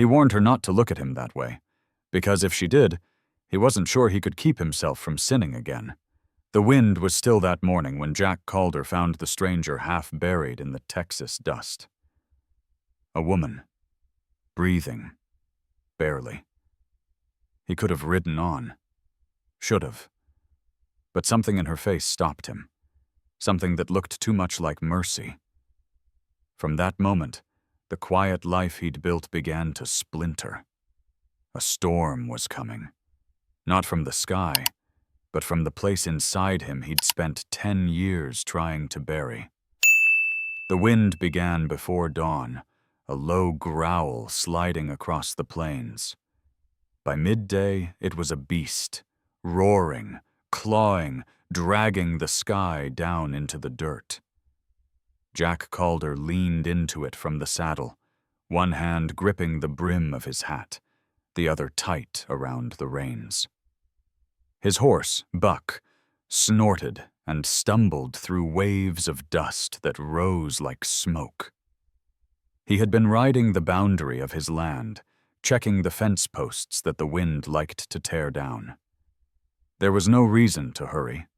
He warned her not to look at him that way, because if she did, he wasn't sure he could keep himself from sinning again. The wind was still that morning when Jack Calder found the stranger half buried in the Texas dust. A woman, breathing, barely. He could have ridden on. Should have. But something in her face stopped him. Something that looked too much like mercy. From that moment, the quiet life he'd built began to splinter. A storm was coming. Not from the sky, but from the place inside him he'd spent 10 years trying to bury. The wind began before dawn, a low growl sliding across the plains. By midday, it was a beast, roaring, clawing, dragging the sky down into the dirt. Jack Calder leaned into it from the saddle, one hand gripping the brim of his hat, the other tight around the reins. His horse, Buck, snorted and stumbled through waves of dust that rose like smoke. He had been riding the boundary of his land, checking the fence posts that the wind liked to tear down. There was no reason to hurry.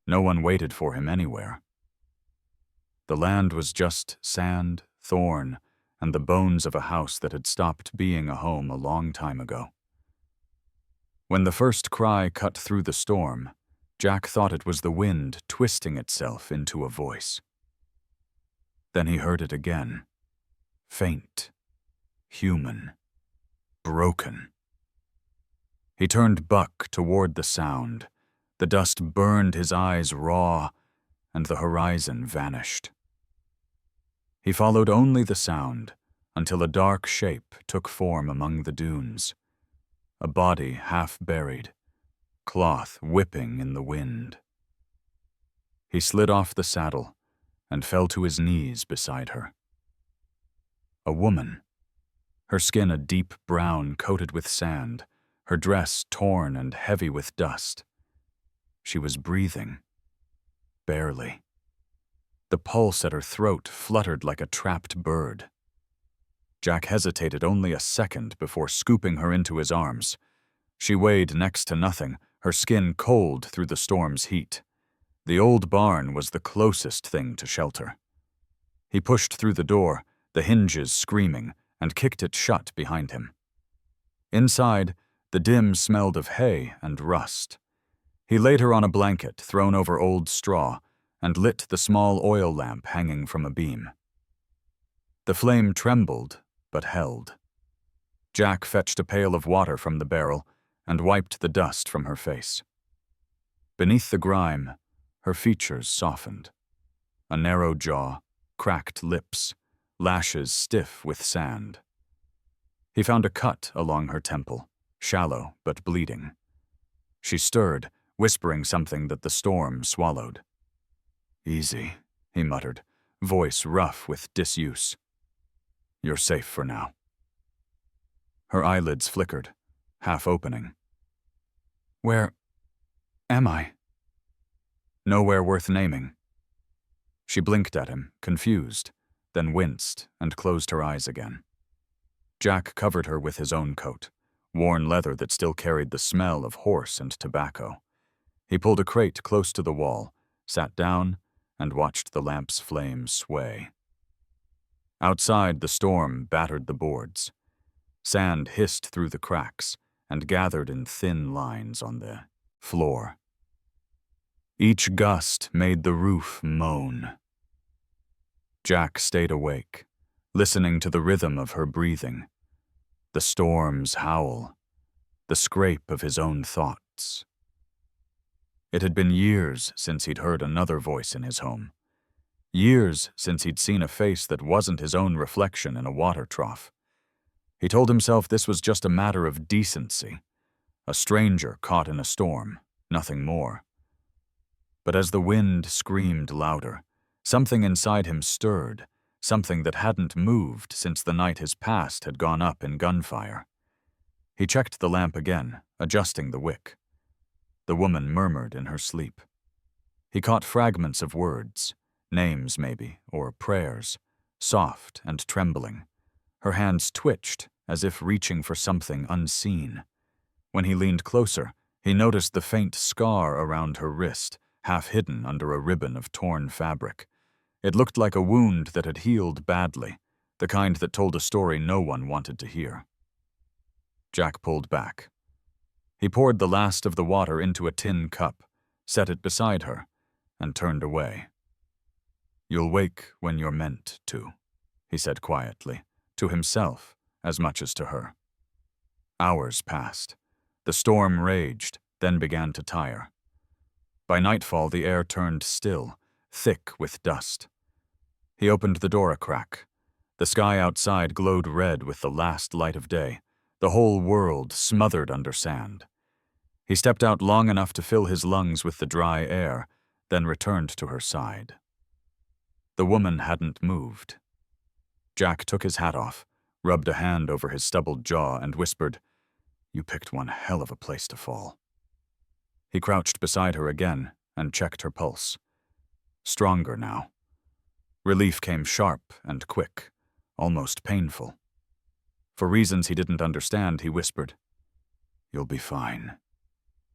No one waited for him anywhere. The land was just sand, thorn, and the bones of a house that had stopped being a home a long time ago. When the first cry cut through the storm, Jack thought it was the wind twisting itself into a voice. Then he heard it again, faint, human, broken. He turned Buck toward the sound. The dust burned his eyes raw, and the horizon vanished. He followed only the sound until a dark shape took form among the dunes. A body half buried, cloth whipping in the wind. He slid off the saddle and fell to his knees beside her. A woman, her skin a deep brown coated with sand, her dress torn and heavy with dust. She was breathing, barely. The pulse at her throat fluttered like a trapped bird. Jack hesitated only a second before scooping her into his arms. She weighed next to nothing, her skin cold through the storm's heat. The old barn was the closest thing to shelter. He pushed through the door, the hinges screaming, and kicked it shut behind him. Inside, the dim smelled of hay and rust. He laid her on a blanket thrown over old straw and lit the small oil lamp hanging from a beam. The flame trembled, but held. Jack fetched a pail of water from the barrel and wiped the dust from her face. Beneath the grime, her features softened. A narrow jaw, cracked lips, lashes stiff with sand. He found a cut along her temple, shallow but bleeding. She stirred, whispering something that the storm swallowed. "Easy," he muttered, voice rough with disuse. "You're safe for now." Her eyelids flickered, half opening. "Where am I?" "Nowhere worth naming." She blinked at him, confused, then winced and closed her eyes again. Jack covered her with his own coat, worn leather that still carried the smell of horse and tobacco. He pulled a crate close to the wall, sat down, and watched the lamp's flame sway. Outside, the storm battered the boards. Sand hissed through the cracks and gathered in thin lines on the floor. Each gust made the roof moan. Jack stayed awake, listening to the rhythm of her breathing, the storm's howl, the scrape of his own thoughts. It had been years since he'd heard another voice in his home. Years since he'd seen a face that wasn't his own reflection in a water trough. He told himself this was just a matter of decency, a stranger caught in a storm, nothing more. But as the wind screamed louder, something inside him stirred, something that hadn't moved since the night his past had gone up in gunfire. He checked the lamp again, adjusting the wick. The woman murmured in her sleep. He caught fragments of words, names maybe, or prayers, soft and trembling. Her hands twitched as if reaching for something unseen. When he leaned closer, he noticed the faint scar around her wrist, half hidden under a ribbon of torn fabric. It looked like a wound that had healed badly, the kind that told a story no one wanted to hear. Jack pulled back. He poured the last of the water into a tin cup, set it beside her, and turned away. "You'll wake when you're meant to," he said quietly, to himself as much as to her. Hours passed. The storm raged, then began to tire. By nightfall, the air turned still, thick with dust. He opened the door a crack. The sky outside glowed red with the last light of day, the whole world smothered under sand. He stepped out long enough to fill his lungs with the dry air, then returned to her side. The woman hadn't moved. Jack took his hat off, rubbed a hand over his stubbled jaw, and whispered, "You picked one hell of a place to fall." He crouched beside her again and checked her pulse. Stronger now. Relief came sharp and quick, almost painful. For reasons he didn't understand, he whispered, "You'll be fine,"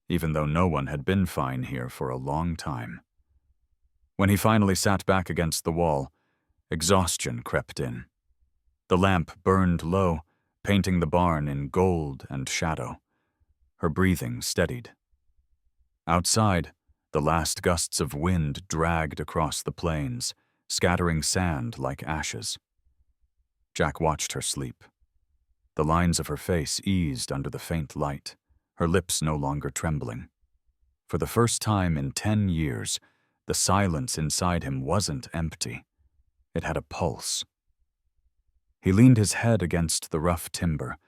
even though no one had been fine here for a long time. When he finally sat back against the wall, exhaustion crept in. The lamp burned low, painting the barn in gold and shadow. Her breathing steadied. Outside, the last gusts of wind dragged across the plains, scattering sand like ashes. Jack watched her sleep. The lines of her face eased under the faint light, her lips no longer trembling. For the first time in 10 years, the silence inside him wasn't empty. It had a pulse. He leaned his head against the rough timber,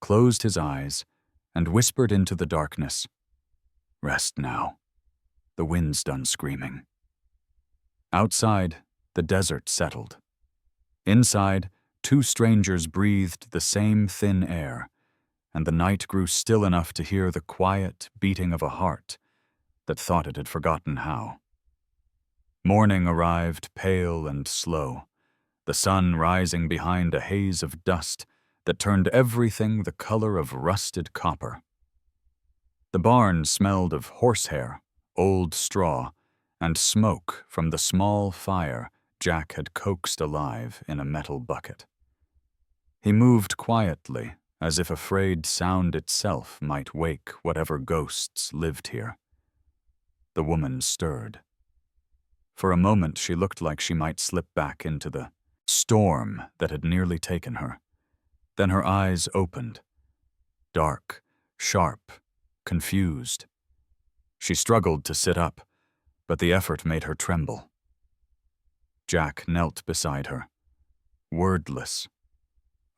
closed his eyes, and whispered into the darkness, "Rest now. The wind's done screaming." Outside, the desert settled. Inside, 2 strangers breathed the same thin air, and the night grew still enough to hear the quiet beating of a heart that thought it had forgotten how. Morning arrived, pale and slow, the sun rising behind a haze of dust that turned everything the color of rusted copper. The barn smelled of horsehair, old straw, and smoke from the small fire Jack had coaxed alive in a metal bucket. He moved quietly, as if afraid sound itself might wake whatever ghosts lived here. The woman stirred. For a moment, she looked like she might slip back into the storm that had nearly taken her. Then her eyes opened. Dark, sharp, confused. She struggled to sit up, but the effort made her tremble. Jack knelt beside her, wordless,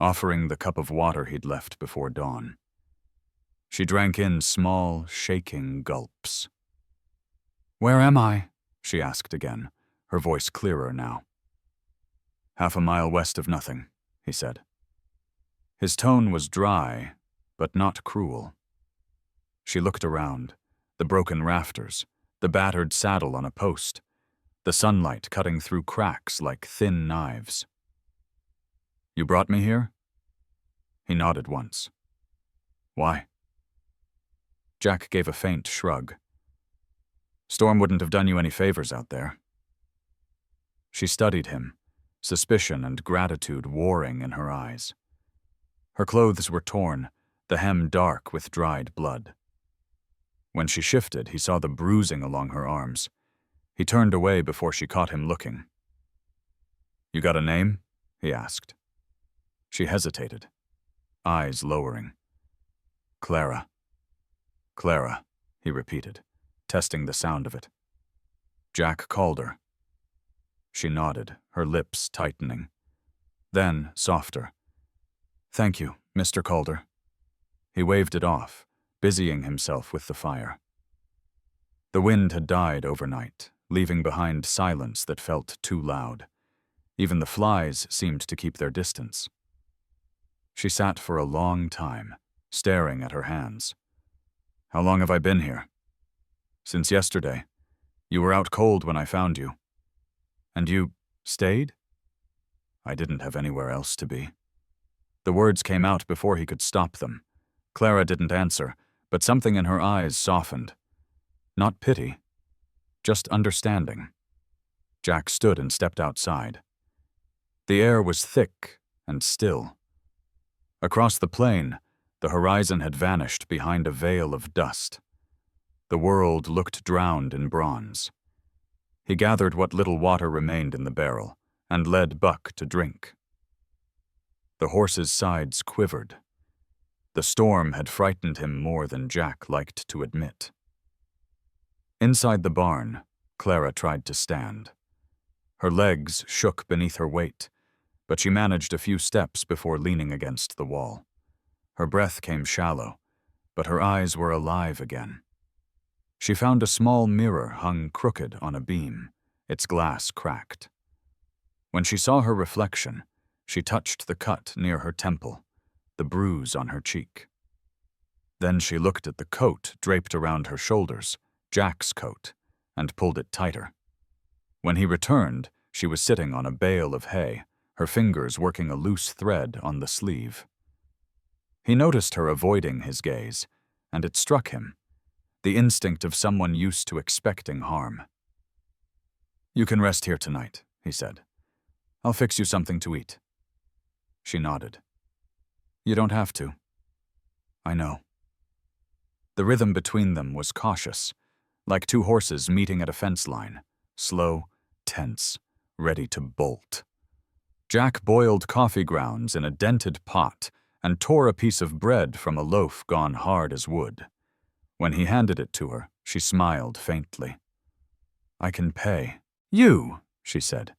offering the cup of water he'd left before dawn. She drank in small, shaking gulps. "Where am I?" she asked again, her voice clearer now. "Half a mile west of nothing," he said. His tone was dry, but not cruel. She looked around, the broken rafters, the battered saddle on a post, the sunlight cutting through cracks like thin knives. "You brought me here?" He nodded once. "Why?" Jack gave a faint shrug. "Storm wouldn't have done you any favors out there." She studied him, suspicion and gratitude warring in her eyes. Her clothes were torn, the hem dark with dried blood. When she shifted, he saw the bruising along her arms. He turned away before she caught him looking. "You got a name?" he asked. She hesitated, eyes lowering. "Clara." "Clara," he repeated, testing the sound of it. Jack called her. She nodded, her lips tightening. Then, softer. "Thank you, Mr. Calder." He waved it off, busying himself with the fire. The wind had died overnight, leaving behind silence that felt too loud. Even the flies seemed to keep their distance. She sat for a long time, staring at her hands. "How long have I been here?" "Since yesterday. You were out cold when I found you." "And you stayed?" "I didn't have anywhere else to be." The words came out before he could stop them. Clara didn't answer, but something in her eyes softened. Not pity, just understanding. Jack stood and stepped outside. The air was thick and still. Across the plain, the horizon had vanished behind a veil of dust. The world looked drowned in bronze. He gathered what little water remained in the barrel and led Buck to drink. The horse's sides quivered. The storm had frightened him more than Jack liked to admit. Inside the barn, Clara tried to stand. Her legs shook beneath her weight, but she managed a few steps before leaning against the wall. Her breath came shallow, but her eyes were alive again. She found a small mirror hung crooked on a beam, its glass cracked. When she saw her reflection, she touched the cut near her temple, the bruise on her cheek. Then she looked at the coat draped around her shoulders, Jack's coat, and pulled it tighter. When he returned, she was sitting on a bale of hay, her fingers working a loose thread on the sleeve. He noticed her avoiding his gaze, and it struck him, the instinct of someone used to expecting harm. "You can rest here tonight," he said. "I'll fix you something to eat." She nodded. "You don't have to." "I know." The rhythm between them was cautious, like two horses meeting at a fence line, slow, tense, ready to bolt. Jack boiled coffee grounds in a dented pot and tore a piece of bread from a loaf gone hard as wood. When he handed it to her, she smiled faintly. "I can pay." "You," she said,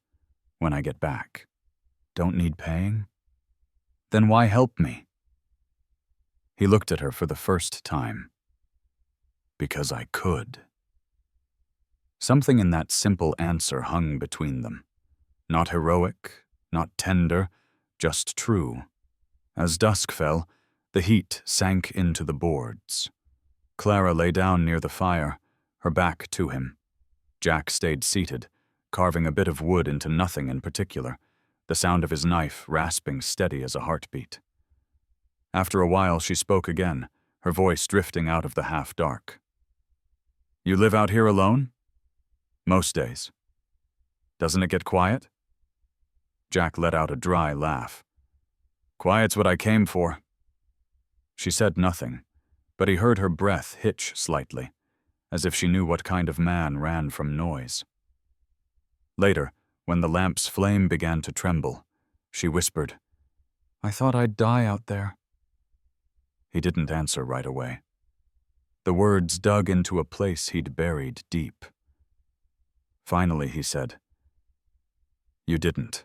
"when I get back." "Don't need paying?" "Then why help me?" He looked at her for the first time. "Because I could." Something in that simple answer hung between them. Not heroic, not tender, just true. As dusk fell, the heat sank into the boards. Clara lay down near the fire, her back to him. Jack stayed seated, carving a bit of wood into nothing in particular, the sound of his knife rasping steady as a heartbeat. After a while she spoke again, her voice drifting out of the half-dark. "You live out here alone?" "Most days." "Doesn't it get quiet?" Jack let out a dry laugh. "Quiet's what I came for." She said nothing, but he heard her breath hitch slightly, as if she knew what kind of man ran from noise. Later, when the lamp's flame began to tremble, she whispered, "I thought I'd die out there." He didn't answer right away. The words dug into a place he'd buried deep. Finally, he said, "You didn't."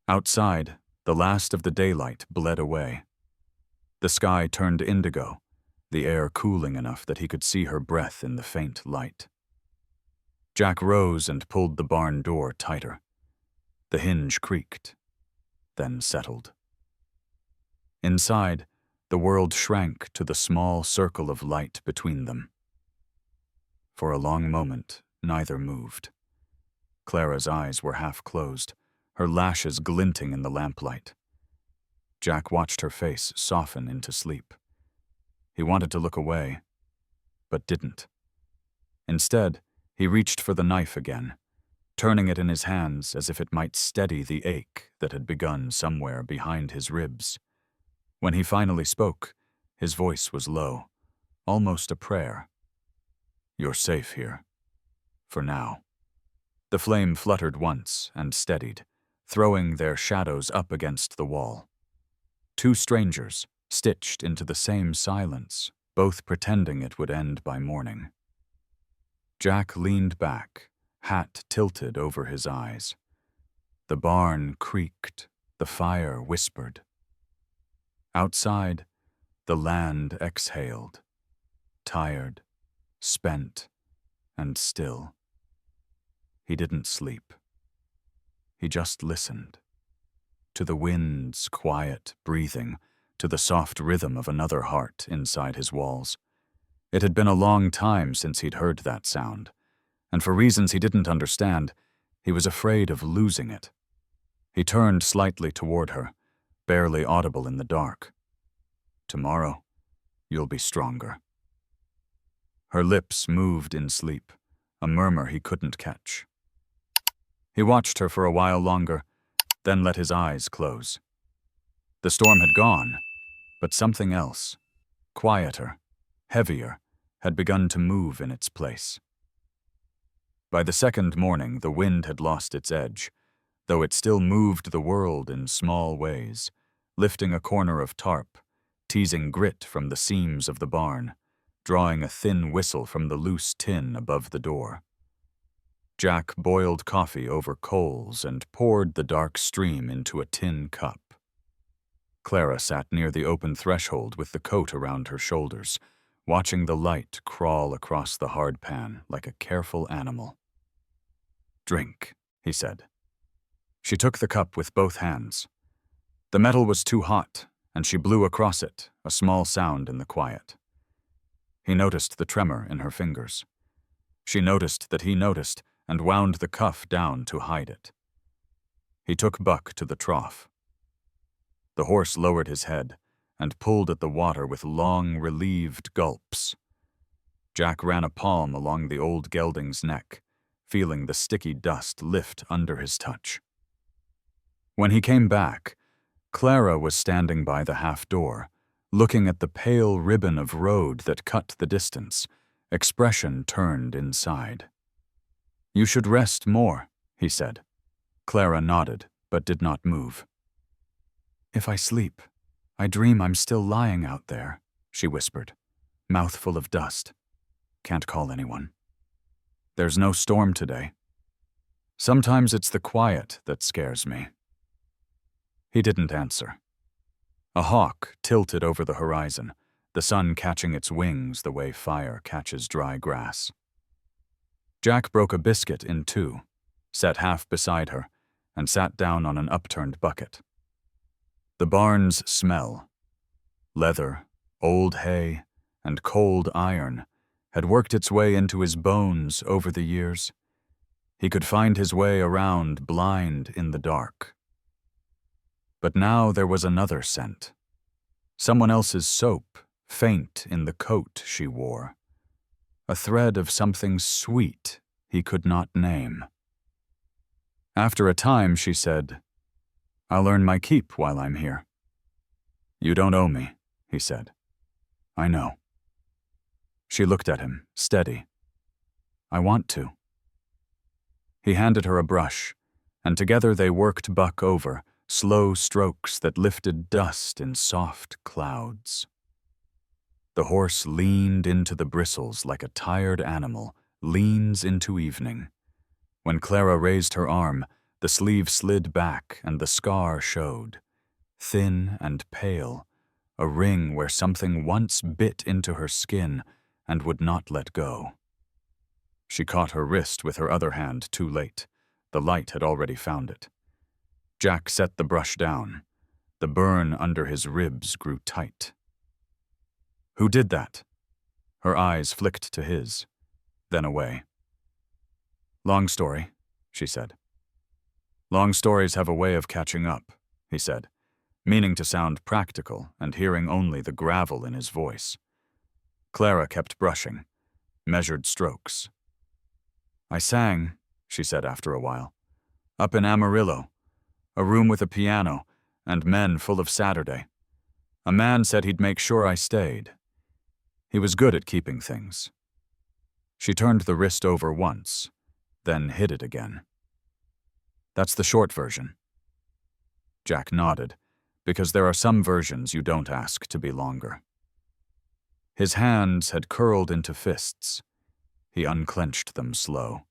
Outside, the last of the daylight bled away. The sky turned indigo, the air cooling enough that he could see her breath in the faint light. Jack rose and pulled the barn door tighter. The hinge creaked, then settled. Inside, the world shrank to the small circle of light between them. For a long moment, neither moved. Clara's eyes were half closed, her lashes glinting in the lamplight. Jack watched her face soften into sleep. He wanted to look away, but didn't. Instead, he reached for the knife again, turning it in his hands as if it might steady the ache that had begun somewhere behind his ribs. When he finally spoke, his voice was low, almost a prayer. "You're safe here. For now." The flame fluttered once and steadied, throwing their shadows up against the wall. Two strangers, stitched into the same silence, both pretending it would end by morning. Jack leaned back, hat tilted over his eyes. The barn creaked, the fire whispered. Outside, the land exhaled, tired, spent, and still. He didn't sleep. He just listened. To the wind's quiet breathing, to the soft rhythm of another heart inside his walls. It had been a long time since he'd heard that sound, and for reasons he didn't understand, he was afraid of losing it. He turned slightly toward her, barely audible in the dark. "Tomorrow, you'll be stronger." Her lips moved in sleep, a murmur he couldn't catch. He watched her for a while longer, then let his eyes close. The storm had gone, but something else, quieter, heavier, had begun to move in its place. By the second morning, the wind had lost its edge, though it still moved the world in small ways, lifting a corner of tarp, teasing grit from the seams of the barn, drawing a thin whistle from the loose tin above the door. Jack boiled coffee over coals and poured the dark stream into a tin cup. Clara sat near the open threshold with the coat around her shoulders, watching the light crawl across the hard pan like a careful animal. "Drink," he said. She took the cup with both hands. The metal was too hot, and she blew across it, a small sound in the quiet. He noticed the tremor in her fingers. She noticed that he noticed and wound the cuff down to hide it. He took Buck to the trough. The horse lowered his head and pulled at the water with long, relieved gulps. Jack ran a palm along the old gelding's neck, feeling the sticky dust lift under his touch. When he came back, Clara was standing by the half door, looking at the pale ribbon of road that cut the distance, expression turned inside. "You should rest more," he said. Clara nodded, but did not move. "If I sleep, I dream I'm still lying out there," she whispered, mouthful of dust. "Can't call anyone. There's no storm today. Sometimes it's the quiet that scares me." He didn't answer. A hawk tilted over the horizon, the sun catching its wings the way fire catches dry grass. Jack broke a biscuit in two, set half beside her, and sat down on an upturned bucket. The barn's smell, leather, old hay, and cold iron, had worked its way into his bones over the years. He could find his way around blind in the dark. But now there was another scent. Someone else's soap, faint in the coat she wore. A thread of something sweet he could not name. After a time, she said, "I'll earn my keep while I'm here." "You don't owe me," he said. "I know." She looked at him, steady. "I want to." He handed her a brush, and together they worked Buck over, slow strokes that lifted dust in soft clouds. The horse leaned into the bristles like a tired animal leans into evening. When Clara raised her arm, the sleeve slid back and the scar showed, thin and pale, a ring where something once bit into her skin and would not let go. She caught her wrist with her other hand too late. The light had already found it. Jack set the brush down. The burn under his ribs grew tight. "Who did that?" Her eyes flicked to his, then away. "Long story," she said. "Long stories have a way of catching up," he said, meaning to sound practical and hearing only the gravel in his voice. Clara kept brushing, measured strokes. "I sang," she said after a while, "up in Amarillo, a room with a piano and men full of Saturday. A man said he'd make sure I stayed. He was good at keeping things." She turned the wrist over once, then hid it again. "That's the short version." Jack nodded, because there are some versions you don't ask to be longer. His hands had curled into fists. He unclenched them slow.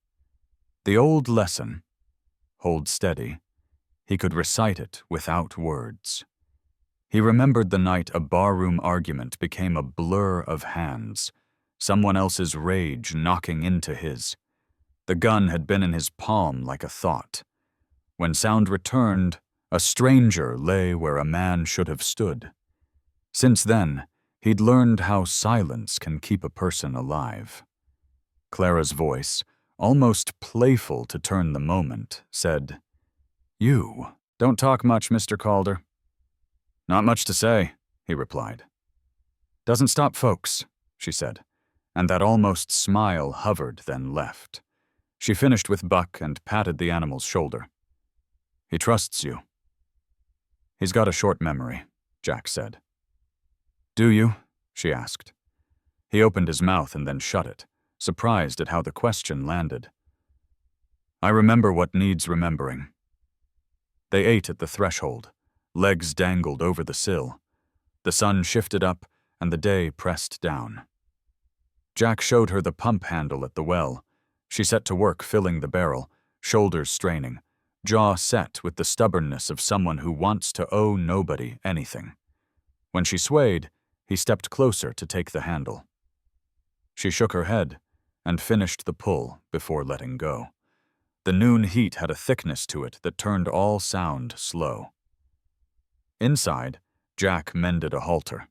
The old lesson, hold steady, he could recite it without words. He remembered the night a barroom argument became a blur of hands, someone else's rage knocking into his. The gun had been in his palm like a thought. When sound returned, a stranger lay where a man should have stood. Since then, he'd learned how silence can keep a person alive. Clara's voice, almost playful to turn the moment, said, "You don't talk much, Mr. Calder." Not much to say, he replied. Doesn't stop folks, she said, and that almost smile hovered then left. She finished with Buck and patted the animal's shoulder. He trusts you. He's got a short memory, Jack said. Do you? She asked. He opened his mouth and then shut it, surprised at how the question landed. I remember what needs remembering. They ate at the threshold. Legs dangled over the sill. The sun shifted up, and the day pressed down. Jack showed her the pump handle at the well. She set to work filling the barrel, shoulders straining, jaw set with the stubbornness of someone who wants to owe nobody anything. When she swayed, he stepped closer to take the handle. She shook her head and finished the pull before letting go. The noon heat had a thickness to it that turned all sound slow. Inside, Jack mended a halter.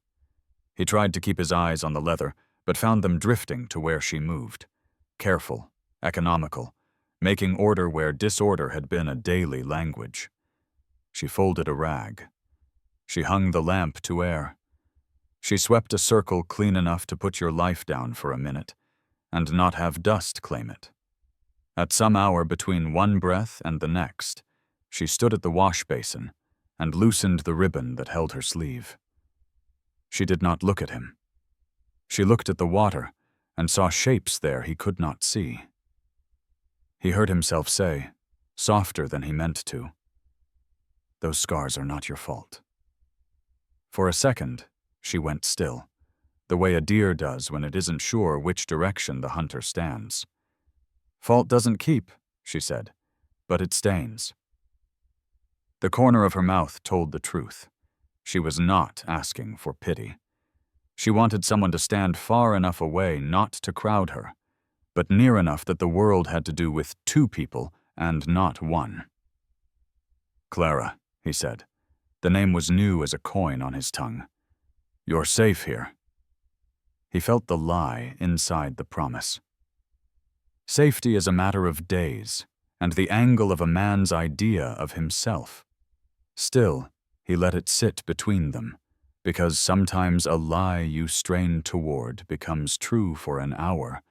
He tried to keep his eyes on the leather, but found them drifting to where she moved. Careful, economical, making order where disorder had been a daily language. She folded a rag. She hung the lamp to air. She swept a circle clean enough to put your life down for a minute, and not have dust claim it. At some hour between one breath and the next, she stood at the wash basin and loosened the ribbon that held her sleeve. She did not look at him. She looked at the water and saw shapes there he could not see. He heard himself say, softer than he meant to, "Those scars are not your fault." For a second, she went still, the way a deer does when it isn't sure which direction the hunter stands. "Fault doesn't keep," she said, "but it stains." The corner of her mouth told the truth. She was not asking for pity. She wanted someone to stand far enough away not to crowd her, but near enough that the world had to do with two people and not one. "Clara," he said. The name was new as a coin on his tongue. "You're safe here." He felt the lie inside the promise. Safety is a matter of days, and the angle of a man's idea of himself. Still, he let it sit between them, because sometimes a lie you strain toward becomes true for an hour,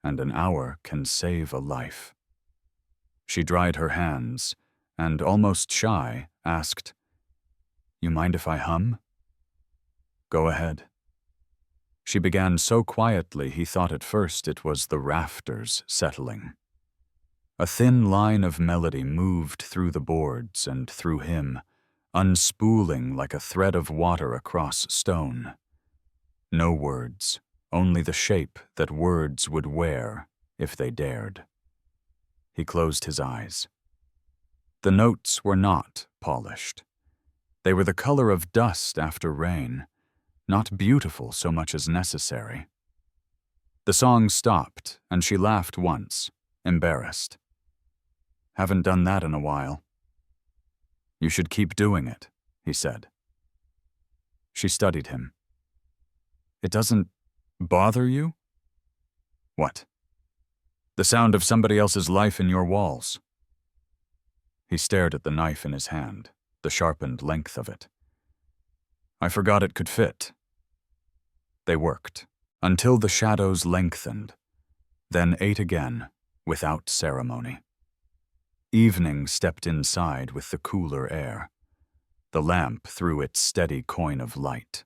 and an hour can save a life. She dried her hands, and almost shy, asked, "You mind if I hum?" "Go ahead." She began so quietly he thought at first it was the rafters settling. A thin line of melody moved through the boards and through him, unspooling like a thread of water across stone. No words, only the shape that words would wear if they dared. He closed his eyes. The notes were not polished. They were the color of dust after rain, not beautiful so much as necessary. The song stopped, and she laughed once, embarrassed. "Haven't done that in a while." "You should keep doing it," he said. She studied him. "It doesn't bother you?" "What?" "The sound of somebody else's life in your walls." He stared at the knife in his hand, the sharpened length of it. "I forgot it could fit." They worked, until the shadows lengthened, then ate again, without ceremony. Evening stepped inside with the cooler air. The lamp threw its steady coin of light.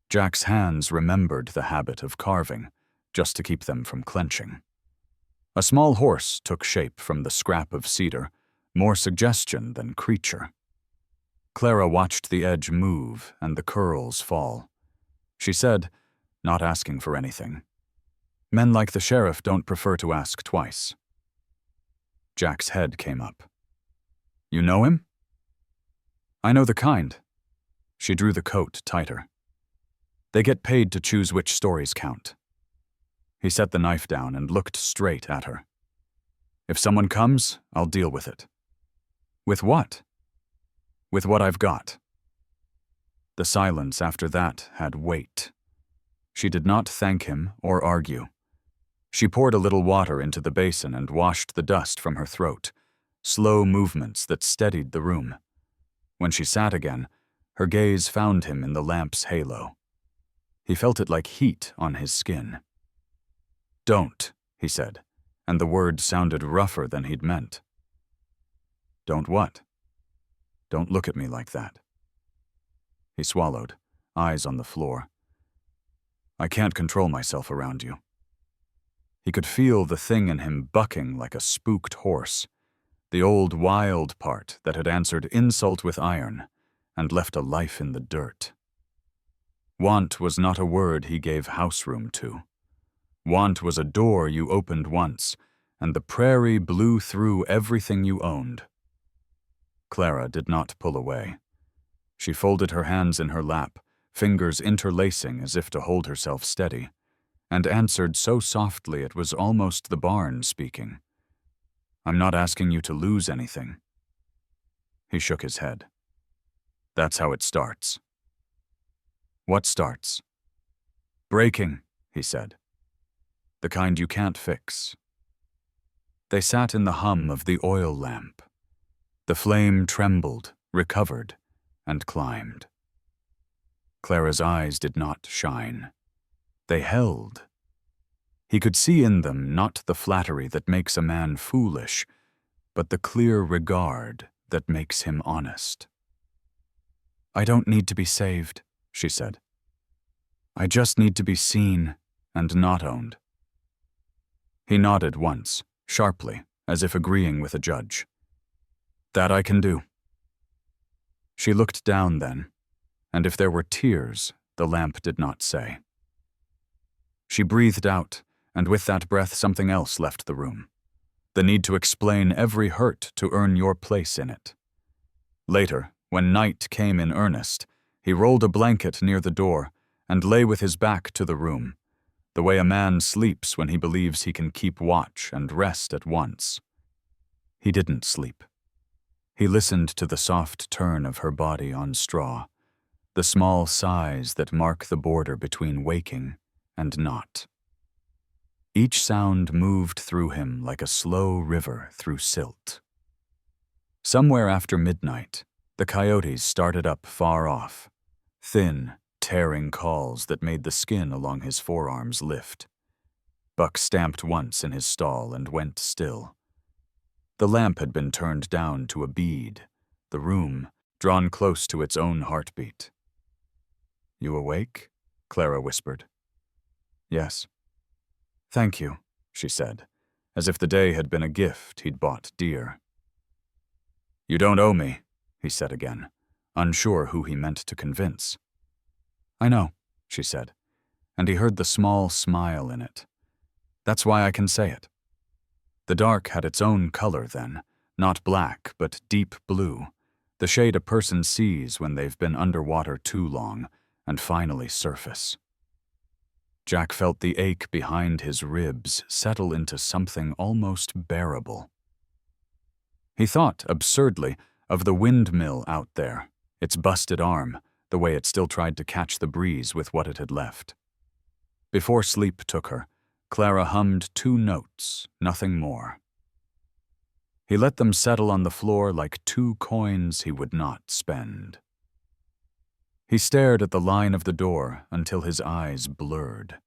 Jack's hands remembered the habit of carving, just to keep them from clenching. A small horse took shape from the scrap of cedar, more suggestion than creature. Clara watched the edge move and the curls fall. She said, not asking for anything, "Men like the sheriff don't prefer to ask twice." Jack's head came up. "You know him?" "I know the kind." She drew the coat tighter. "They get paid to choose which stories count." He set the knife down and looked straight at her. "If someone comes, I'll deal with it." "With what?" "With what I've got." The silence after that had weight. She did not thank him or argue. She poured a little water into the basin and washed the dust from her throat, slow movements that steadied the room. When she sat again, Her gaze found him in the lamp's halo. He felt it like heat on his skin. "Don't," he said, and the word sounded rougher than he'd meant. "Don't what?" "Don't look at me like that." He swallowed, eyes on the floor. "I can't control myself around you." He could feel the thing in him bucking like a spooked horse, the old wild part that had answered insult with iron and left a life in the dirt. Want was not a word he gave house room to. Want was a door you opened once, and the prairie blew through everything you owned. Clara did not pull away. She folded her hands in her lap, fingers interlacing as if to hold herself steady, and answered so softly it was almost the barn speaking. "I'm not asking you to lose anything." He shook his head. "That's how it starts." "What starts?" "Breaking," he said. "The kind you can't fix." They sat in the hum of the oil lamp. The flame trembled, recovered, and climbed. Clara's eyes did not shine. They held. He could see in them not the flattery that makes a man foolish, but the clear regard that makes him honest. "I don't need to be saved," she said. "I just need to be seen and not owned." He nodded once, sharply, as if agreeing with a judge. "That I can do." She looked down then, and if there were tears, the lamp did not say. She breathed out, and with that breath something else left the room. The need to explain every hurt to earn your place in it. Later, when night came in earnest, he rolled a blanket near the door and lay with his back to the room, the way a man sleeps when he believes he can keep watch and rest at once. He didn't sleep. He listened to the soft turn of her body on straw, the small sighs that mark the border between waking and not. Each sound moved through him like a slow river through silt. Somewhere after midnight, the coyotes started up far off, thin, tearing calls that made the skin along his forearms lift. Buck stamped once in his stall and went still. The lamp had been turned down to a bead, the room drawn close to its own heartbeat. "You awake?" Clara whispered. "Yes." "Thank you," she said, as if the day had been a gift he'd bought dear. "You don't owe me," he said again, unsure who he meant to convince. "I know," she said, and he heard the small smile in it. "That's why I can say it." The dark had its own color then, not black, but deep blue, the shade a person sees when they've been underwater too long and finally surface. Jack felt the ache behind his ribs settle into something almost bearable. He thought, absurdly, of the windmill out there, its busted arm, the way it still tried to catch the breeze with what it had left. Before sleep took her, Clara hummed 2 notes, nothing more. He let them settle on the floor like 2 coins he would not spend. He stared at the line of the door until his eyes blurred.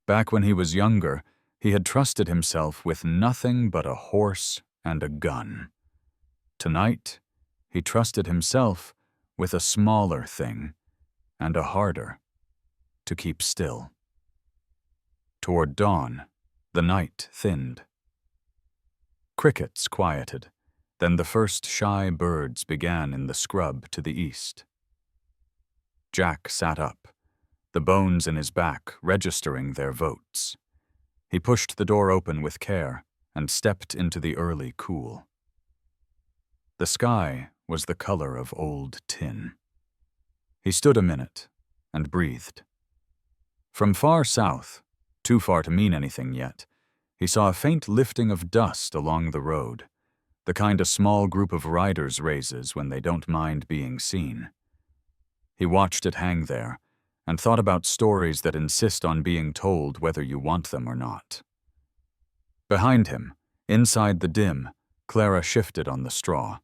Back when he was younger, he had trusted himself with nothing but a horse and a gun. Tonight, he trusted himself with a smaller thing and a harder, to keep still. Toward dawn, the night thinned. Crickets quieted, then the first shy birds began in the scrub to the east. Jack sat up, the bones in his back registering their votes. He pushed the door open with care and stepped into the early cool. The sky was the color of old tin. He stood a minute and breathed. From far south, too far to mean anything yet, he saw a faint lifting of dust along the road, the kind a small group of riders raises when they don't mind being seen. He watched it hang there and thought about stories that insist on being told whether you want them or not. Behind him, inside the dim, Clara shifted on the straw.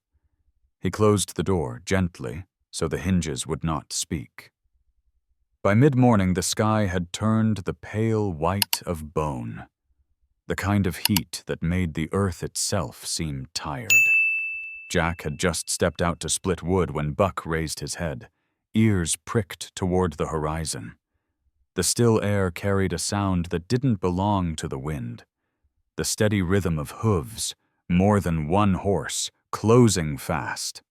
He closed the door gently, so the hinges would not speak. By mid-morning, the sky had turned the pale white of bone, the kind of heat that made the earth itself seem tired. Jack had just stepped out to split wood when Buck raised his head, ears pricked toward the horizon. The still air carried a sound that didn't belong to the wind, the steady rhythm of hooves, more than one horse, closing fast.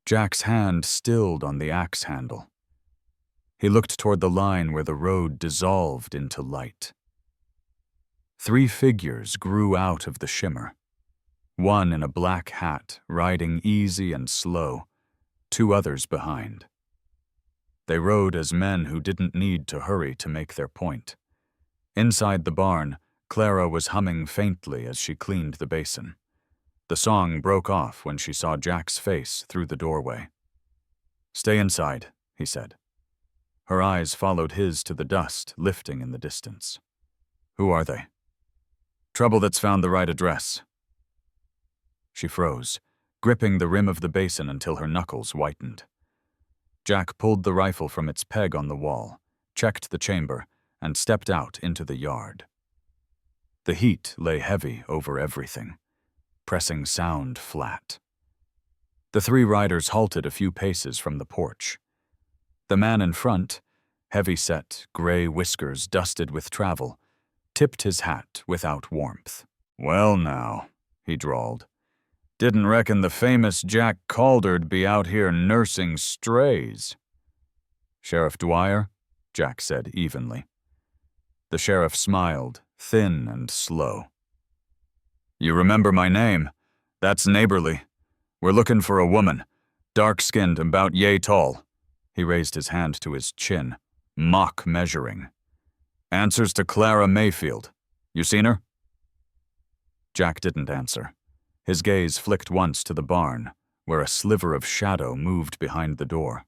Jack's hand stilled on the axe handle. He looked toward the line where the road dissolved into light. 3 figures grew out of the shimmer. One in a black hat, riding easy and slow, 2 others behind. They rode as men who didn't need to hurry to make their point. Inside the barn, Clara was humming faintly as she cleaned the basin. The song broke off when she saw Jack's face through the doorway. "Stay inside," he said. Her eyes followed his to the dust lifting in the distance. "Who are they?" "Trouble that's found the right address." She froze, gripping the rim of the basin until her knuckles whitened. Jack pulled the rifle from its peg on the wall, checked the chamber, and stepped out into the yard. The heat lay heavy over everything, pressing sound flat. The 3 riders halted a few paces from the porch. The man in front, heavy-set, gray whiskers dusted with travel, tipped his hat without warmth. "Well now," he drawled. "Didn't reckon the famous Jack Calder'd be out here nursing strays." "Sheriff Dwyer?" Jack said evenly. The sheriff smiled, thin and slow. "You remember my name? That's neighborly. We're looking for a woman, dark-skinned, about yay tall." He raised his hand to his chin, mock measuring. "Answers to Clara Mayfield. You seen her?" Jack didn't answer. His gaze flicked once to the barn, where a sliver of shadow moved behind the door.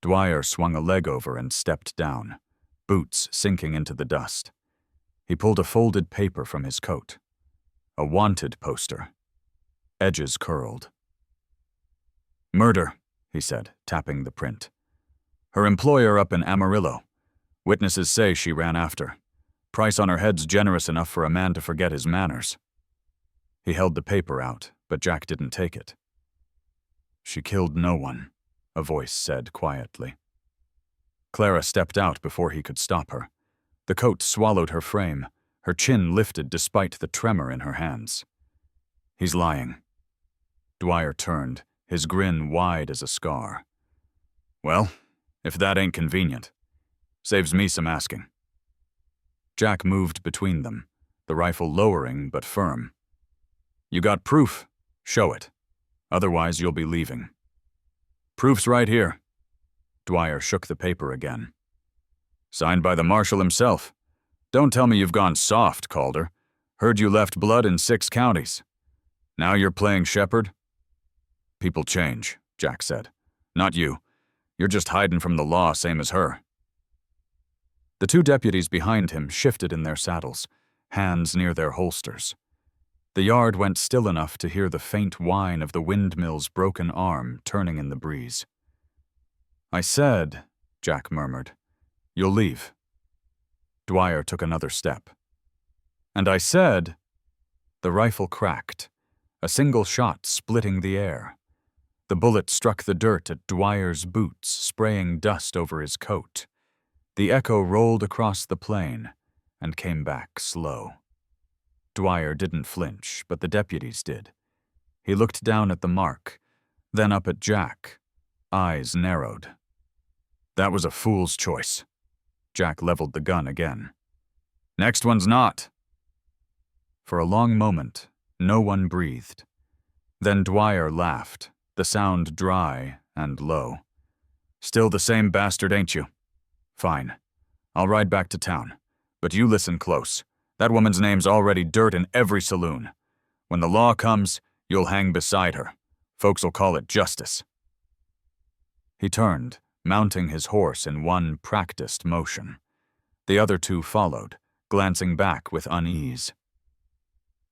Dwyer swung a leg over and stepped down, boots sinking into the dust. He pulled a folded paper from his coat. A wanted poster. Edges curled. "Murder," he said, tapping the print. "Her employer up in Amarillo. Witnesses say she ran after. Price on her head's generous enough for a man to forget his manners." He held the paper out, but Jack didn't take it. "She killed no one," a voice said quietly. Clara stepped out before he could stop her. The coat swallowed her frame, her chin lifted despite the tremor in her hands. "He's lying." Dwyer turned, his grin wide as a scar. "Well, if that ain't convenient. Saves me some asking." Jack moved between them, the rifle lowering but firm. "You got proof? Show it. Otherwise, you'll be leaving." "Proof's right here." Dwyer shook the paper again. "Signed by the marshal himself. Don't tell me you've gone soft, Calder. Heard you left blood in 6 counties. Now you're playing shepherd?" "People change," Jack said. "Not you. You're just hiding from the law, same as her." The 2 deputies behind him shifted in their saddles, hands near their holsters. The yard went still enough to hear the faint whine of the windmill's broken arm turning in the breeze. "I said," Jack murmured, "you'll leave." Dwyer took another step. "And I said—" The rifle cracked, a single shot splitting the air. The bullet struck the dirt at Dwyer's boots, spraying dust over his coat. The echo rolled across the plain and came back slow. Dwyer didn't flinch, but the deputies did. He looked down at the mark, then up at Jack, eyes narrowed. "That was a fool's choice." Jack leveled the gun again. "Next one's not." For a long moment, no one breathed. Then Dwyer laughed, the sound dry and low. "Still the same bastard, ain't you? Fine. I'll ride back to town. But you listen close. That woman's name's already dirt in every saloon. When the law comes, you'll hang beside her. Folks'll call it justice." He turned, mounting his horse in one practiced motion. The other 2 followed, glancing back with unease.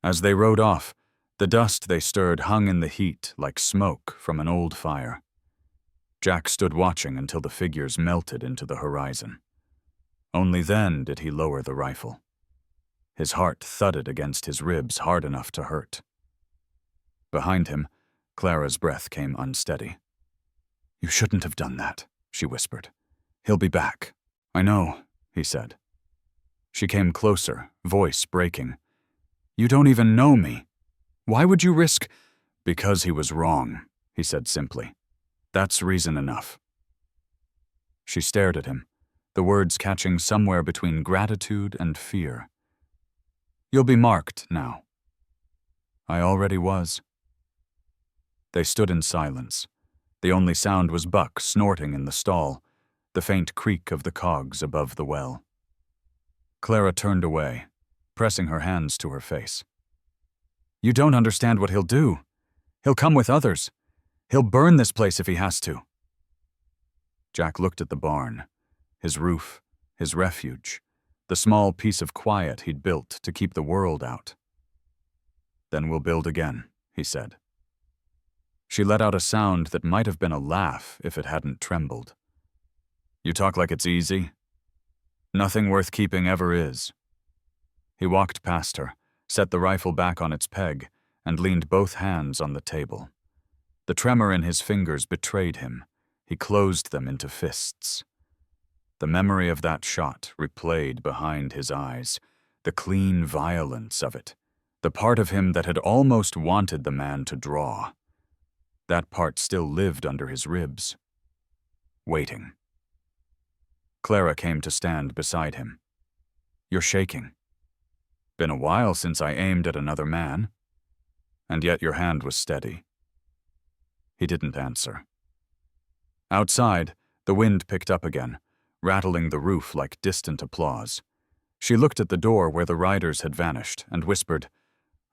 As they rode off, the dust they stirred hung in the heat like smoke from an old fire. Jack stood watching until the figures melted into the horizon. Only then did he lower the rifle. His heart thudded against his ribs hard enough to hurt. Behind him, Clara's breath came unsteady. "You shouldn't have done that," she whispered. "He'll be back." "I know," he said. She came closer, voice breaking. "You don't even know me. Why would you risk—" "Because he was wrong," he said simply. "That's reason enough." She stared at him, the words catching somewhere between gratitude and fear. "You'll be marked now." "I already was." They stood in silence. The only sound was Buck snorting in the stall, the faint creak of the cogs above the well. Clara turned away, pressing her hands to her face. "You don't understand what he'll do. He'll come with others. He'll burn this place if he has to." Jack looked at the barn, his roof, his refuge, the small piece of quiet he'd built to keep the world out. "Then we'll build again," he said. She let out a sound that might have been a laugh if it hadn't trembled. "You talk like it's easy. Nothing worth keeping ever is." He walked past her, set the rifle back on its peg, and leaned both hands on the table. The tremor in his fingers betrayed him. He closed them into fists. The memory of that shot replayed behind his eyes, the clean violence of it, the part of him that had almost wanted the man to draw. That part still lived under his ribs, waiting. Clara came to stand beside him. "You're shaking. Been a while since I aimed at another man. And yet your hand was steady." He didn't answer. Outside, the wind picked up again, rattling the roof like distant applause. She looked at the door where the riders had vanished and whispered,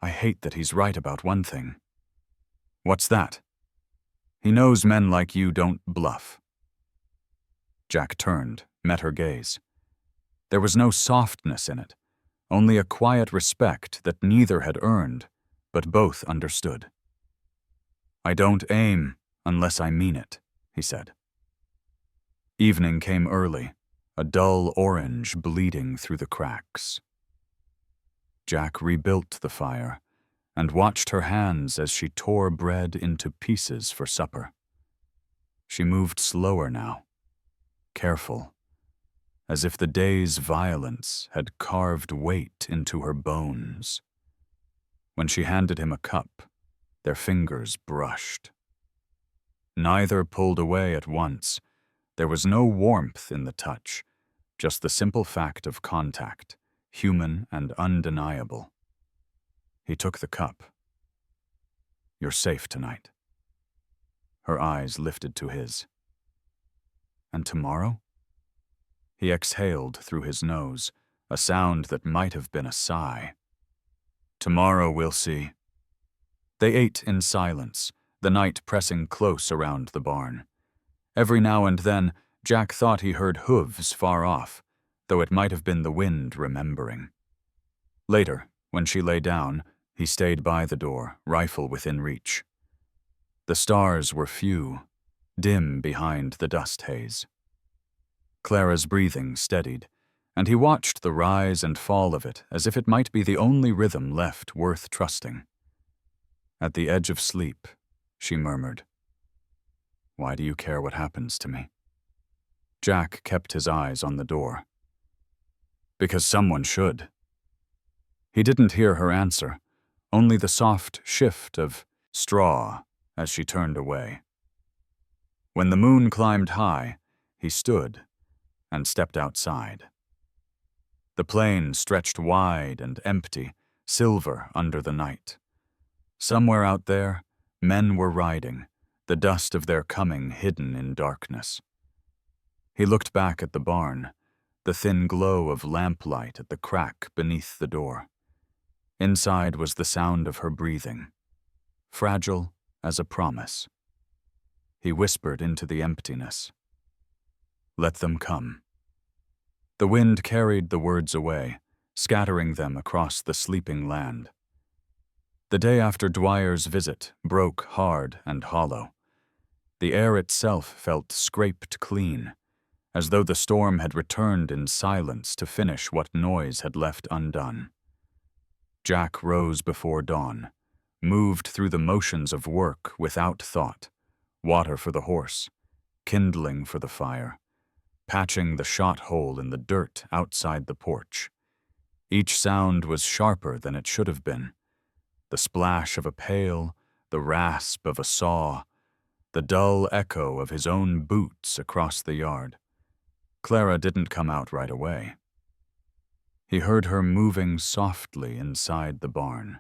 "I hate that he's right about one thing." "What's that?" "He knows men like you don't bluff." Jack turned, met her gaze. There was no softness in it, only a quiet respect that neither had earned, but both understood. "I don't aim unless I mean it," he said. Evening came early, a dull orange bleeding through the cracks. Jack rebuilt the fire and watched her hands as she tore bread into pieces for supper. She moved slower now, careful, as if the day's violence had carved weight into her bones. When she handed him a cup, their fingers brushed. Neither pulled away at once. There was no warmth in the touch, just the simple fact of contact, human and undeniable. He took the cup. "You're safe tonight." Her eyes lifted to his. "And tomorrow?" He exhaled through his nose, a sound that might have been a sigh. "Tomorrow we'll see." They ate in silence, the night pressing close around the barn. Every now and then, Jack thought he heard hooves far off, though it might have been the wind remembering. Later, when she lay down, he stayed by the door, rifle within reach. The stars were few, dim behind the dust haze. Clara's breathing steadied, and he watched the rise and fall of it as if it might be the only rhythm left worth trusting. At the edge of sleep, she murmured, "Why do you care what happens to me?" Jack kept his eyes on the door. "Because someone should." He didn't hear her answer, only the soft shift of straw as she turned away. When the moon climbed high, he stood and stepped outside. The plain stretched wide and empty, silver under the night. Somewhere out there, men were riding, the dust of their coming hidden in darkness. He looked back at the barn, the thin glow of lamplight at the crack beneath the door. Inside was the sound of her breathing, fragile as a promise. He whispered into the emptiness, "Let them come." The wind carried the words away, scattering them across the sleeping land. The day after Dwyer's visit broke hard and hollow. The air itself felt scraped clean, as though the storm had returned in silence to finish what noise had left undone. Jack rose before dawn, moved through the motions of work without thought, water for the horse, kindling for the fire, patching the shot hole in the dirt outside the porch. Each sound was sharper than it should have been. The splash of a pail, the rasp of a saw, the dull echo of his own boots across the yard. Clara didn't come out right away. He heard her moving softly inside the barn,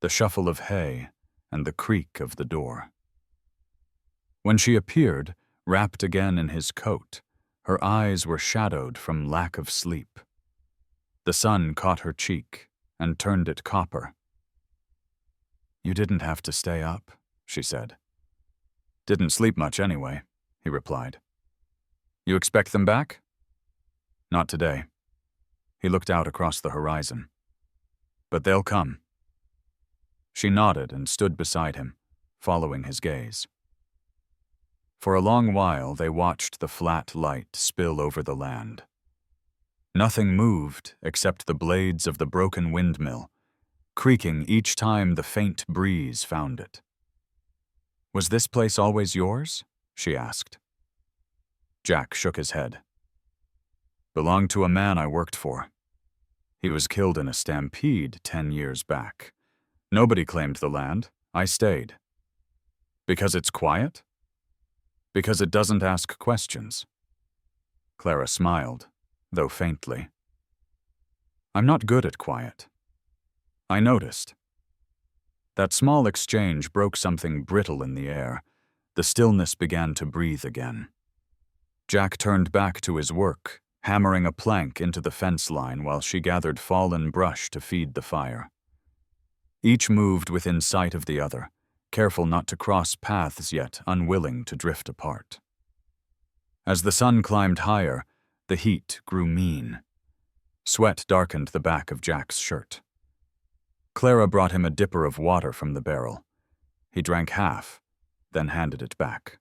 the shuffle of hay and the creak of the door. When she appeared, wrapped again in his coat, her eyes were shadowed from lack of sleep. The sun caught her cheek and turned it copper. "You didn't have to stay up," she said. "Didn't sleep much anyway," he replied. "You expect them back?" "Not today." He looked out across the horizon. "But they'll come." She nodded and stood beside him, following his gaze. For a long while they watched the flat light spill over the land. Nothing moved except the blades of the broken windmill, creaking each time the faint breeze found it. "Was this place always yours?" she asked. Jack shook his head. "Belonged to a man I worked for. He was killed in a stampede 10 years back. Nobody claimed the land. I stayed." "Because it's quiet?" "Because it doesn't ask questions." Clara smiled, though faintly. "I'm not good at quiet." I noticed. That small exchange broke something brittle in the air. The stillness began to breathe again. Jack turned back to his work, hammering a plank into the fence line while she gathered fallen brush to feed the fire. Each moved within sight of the other, careful not to cross paths yet unwilling to drift apart. As the sun climbed higher, the heat grew mean. Sweat darkened the back of Jack's shirt. Clara brought him a dipper of water from the barrel. He drank half, then handed it back.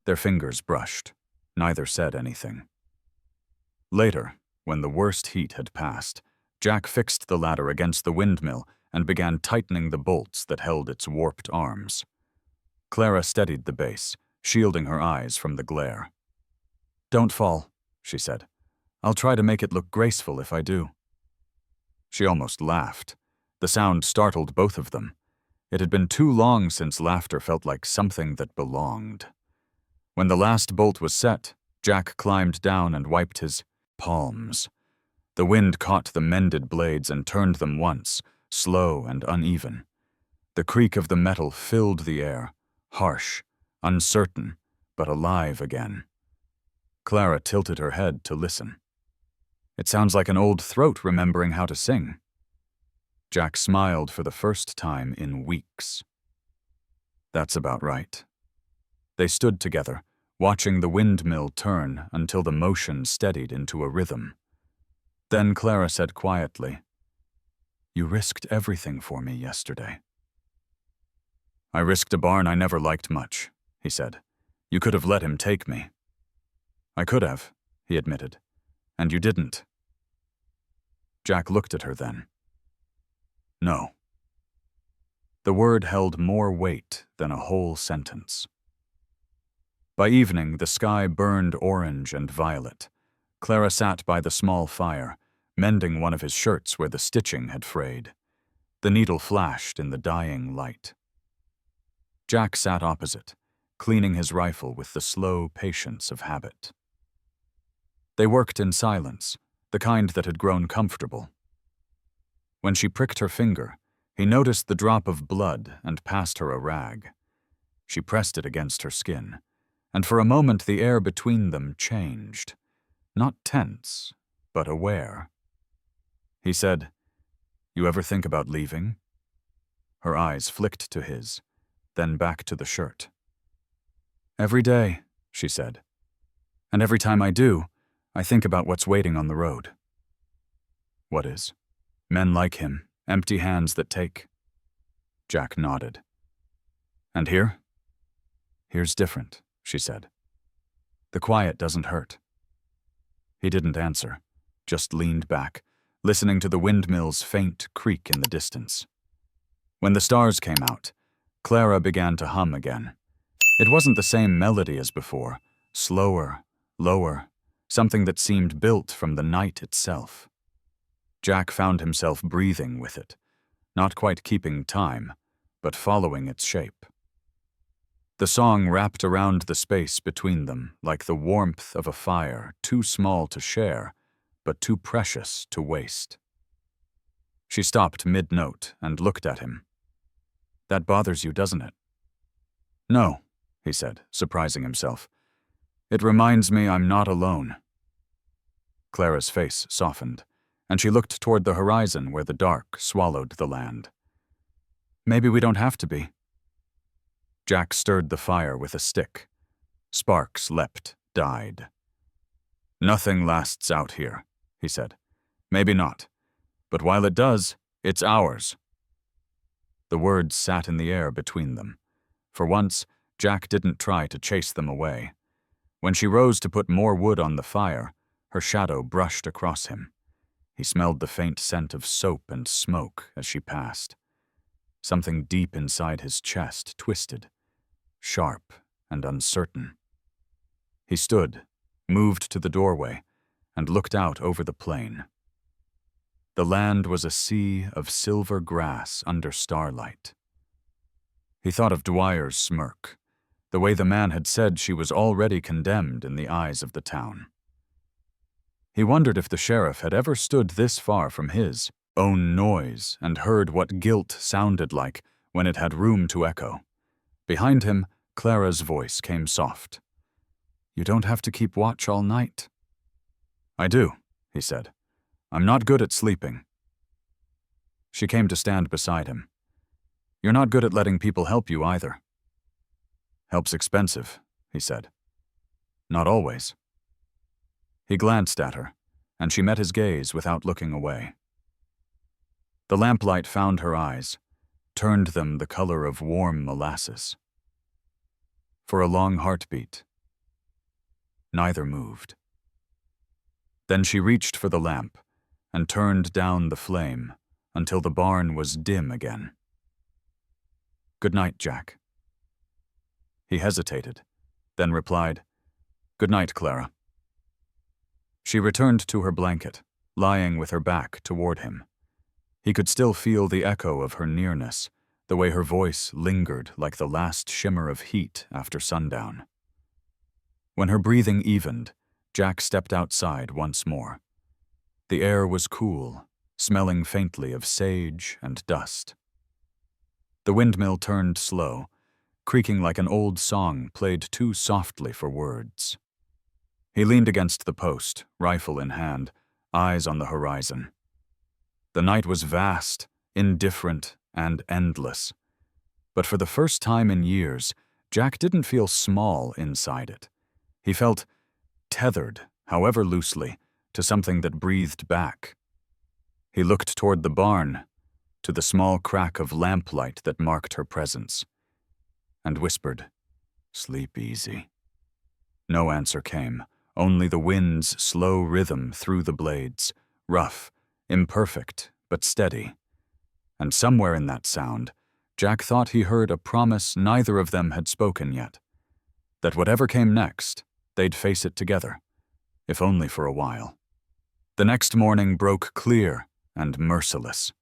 Their fingers brushed. Neither said anything. Later, when the worst heat had passed, Jack fixed the ladder against the windmill and began tightening the bolts that held its warped arms. Clara steadied the base, shielding her eyes from the glare. "Don't fall," she said. "I'll try to make it look graceful if I do." She almost laughed. The sound startled both of them. It had been too long since laughter felt like something that belonged. When the last bolt was set, Jack climbed down and wiped his palms. The wind caught the mended blades and turned them once, slow and uneven. The creak of the metal filled the air, harsh, uncertain, but alive again. Clara tilted her head to listen. "It sounds like an old throat remembering how to sing." Jack smiled for the first time in weeks. "That's about right." They stood together, watching the windmill turn until the motion steadied into a rhythm. Then Clara said quietly, "You risked everything for me yesterday." "I risked a barn I never liked much," he said. "You could have let him take me." "I could have," he admitted. "And you didn't." Jack looked at her then. "No." The word held more weight than a whole sentence. By evening, the sky burned orange and violet. Clara sat by the small fire, mending one of his shirts where the stitching had frayed. The needle flashed in the dying light. Jack sat opposite, cleaning his rifle with the slow patience of habit. They worked in silence, the kind that had grown comfortable. When she pricked her finger, he noticed the drop of blood and passed her a rag. She pressed it against her skin, and for a moment the air between them changed, not tense, but aware. He said, "You ever think about leaving?" Her eyes flicked to his, then back to the shirt. "Every day," she said. "And every time I do, I think about what's waiting on the road." "What is?" "Men like him, empty hands that take." Jack nodded. "And here?" "Here's different," she said. "The quiet doesn't hurt." He didn't answer, just leaned back, listening to the windmill's faint creak in the distance. When the stars came out, Clara began to hum again. It wasn't the same melody as before, slower, lower, something that seemed built from the night itself. Jack found himself breathing with it, not quite keeping time, but following its shape. The song wrapped around the space between them like the warmth of a fire too small to share, but too precious to waste. She stopped mid-note and looked at him. "That bothers you, doesn't it?" "No," he said, surprising himself. "It reminds me I'm not alone." Clara's face softened, and she looked toward the horizon where the dark swallowed the land. "Maybe we don't have to be." Jack stirred the fire with a stick. Sparks leapt, died. "Nothing lasts out here," he said. "Maybe not. But while it does, it's ours." The words sat in the air between them. For once, Jack didn't try to chase them away. When she rose to put more wood on the fire, her shadow brushed across him. He smelled the faint scent of soap and smoke as she passed. Something deep inside his chest twisted, sharp and uncertain. He stood, moved to the doorway, and looked out over the plain. The land was a sea of silver grass under starlight. He thought of Dwyer's smirk, the way the man had said she was already condemned in the eyes of the town. He wondered if the sheriff had ever stood this far from his own noise and heard what guilt sounded like when it had room to echo. Behind him, Clara's voice came soft. "You don't have to keep watch all night." "I do," he said. "I'm not good at sleeping." She came to stand beside him. "You're not good at letting people help you either." "Help's expensive," he said. "Not always." He glanced at her, and she met his gaze without looking away. The lamplight found her eyes, turned them the color of warm molasses. For a long heartbeat, neither moved. Then she reached for the lamp and turned down the flame until the barn was dim again. "Good night, Jack." He hesitated, then replied, "Good night, Clara." She returned to her blanket, lying with her back toward him. He could still feel the echo of her nearness, the way her voice lingered like the last shimmer of heat after sundown. When her breathing evened, Jack stepped outside once more. The air was cool, smelling faintly of sage and dust. The windmill turned slow, creaking like an old song played too softly for words. He leaned against the post, rifle in hand, eyes on the horizon. The night was vast, indifferent, and endless. But for the first time in years, Jack didn't feel small inside it. He felt tethered, however loosely, to something that breathed back. He looked toward the barn, to the small crack of lamplight that marked her presence, and whispered, "Sleep easy." No answer came, only the wind's slow rhythm through the blades, rough, imperfect, but steady. And somewhere in that sound, Jack thought he heard a promise neither of them had spoken yet, that whatever came next, they'd face it together, if only for a while. The next morning broke clear and merciless.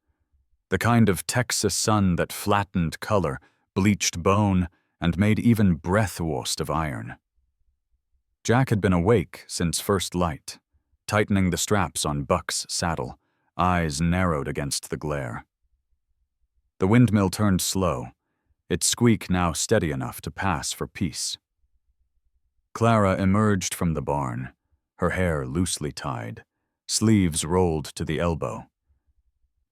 The kind of Texas sun that flattened color, bleached bone, and made even breath-wost of iron. Jack had been awake since first light, tightening the straps on Buck's saddle, eyes narrowed against the glare. The windmill turned slow, its squeak now steady enough to pass for peace. Clara emerged from the barn, her hair loosely tied, sleeves rolled to the elbow.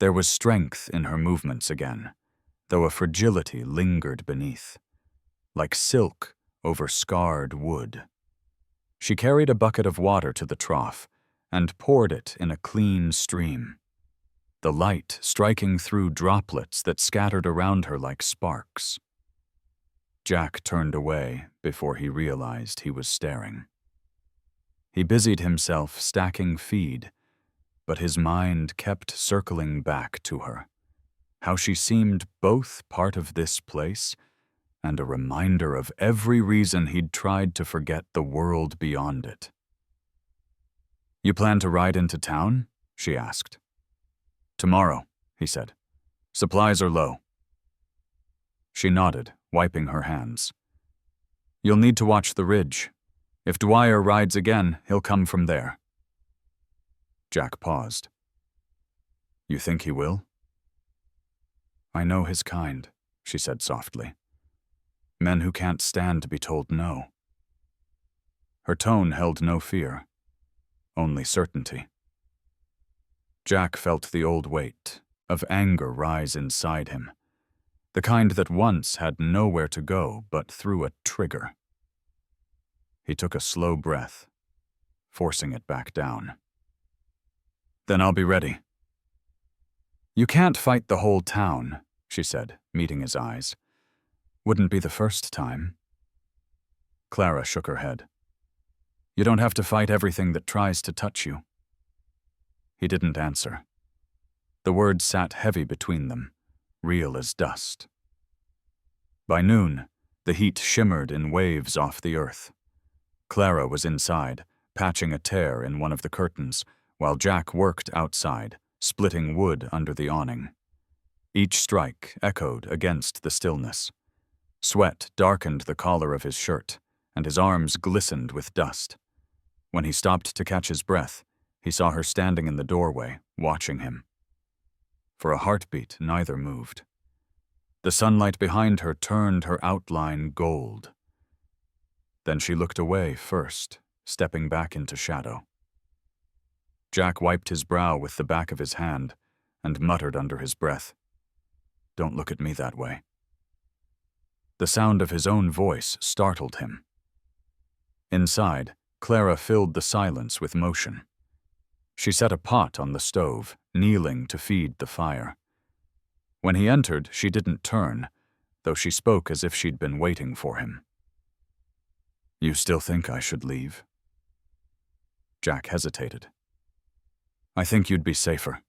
There was strength in her movements again, though a fragility lingered beneath, like silk over scarred wood. She carried a bucket of water to the trough and poured it in a clean stream, the light striking through droplets that scattered around her like sparks. Jack turned away before he realized he was staring. He busied himself stacking feed, but his mind kept circling back to her, how she seemed both part of this place and a reminder of every reason he'd tried to forget the world beyond it. "You plan to ride into town?" she asked. "Tomorrow," he said. "Supplies are low." She nodded, wiping her hands. "You'll need to watch the ridge. If Dwyer rides again, he'll come from there." Jack paused. "You think he will?" "I know his kind," she said softly. "Men who can't stand to be told no." Her tone held no fear, only certainty. Jack felt the old weight of anger rise inside him, the kind that once had nowhere to go but through a trigger. He took a slow breath, forcing it back down. "Then I'll be ready." "You can't fight the whole town," she said, meeting his eyes. "Wouldn't be the first time." Clara shook her head. "You don't have to fight everything that tries to touch you." He didn't answer. The words sat heavy between them, real as dust. By noon, the heat shimmered in waves off the earth. Clara was inside, patching a tear in one of the curtains, while Jack worked outside, splitting wood under the awning. Each strike echoed against the stillness. Sweat darkened the collar of his shirt, and his arms glistened with dust. When he stopped to catch his breath, he saw her standing in the doorway, watching him. For a heartbeat, neither moved. The sunlight behind her turned her outline gold. Then she looked away first, stepping back into shadow. Jack wiped his brow with the back of his hand and muttered under his breath, "Don't look at me that way." The sound of his own voice startled him. Inside, Clara filled the silence with motion. She set a pot on the stove, kneeling to feed the fire. When he entered, she didn't turn, though she spoke as if she'd been waiting for him. "You still think I should leave?" Jack hesitated. "I think you'd be safer."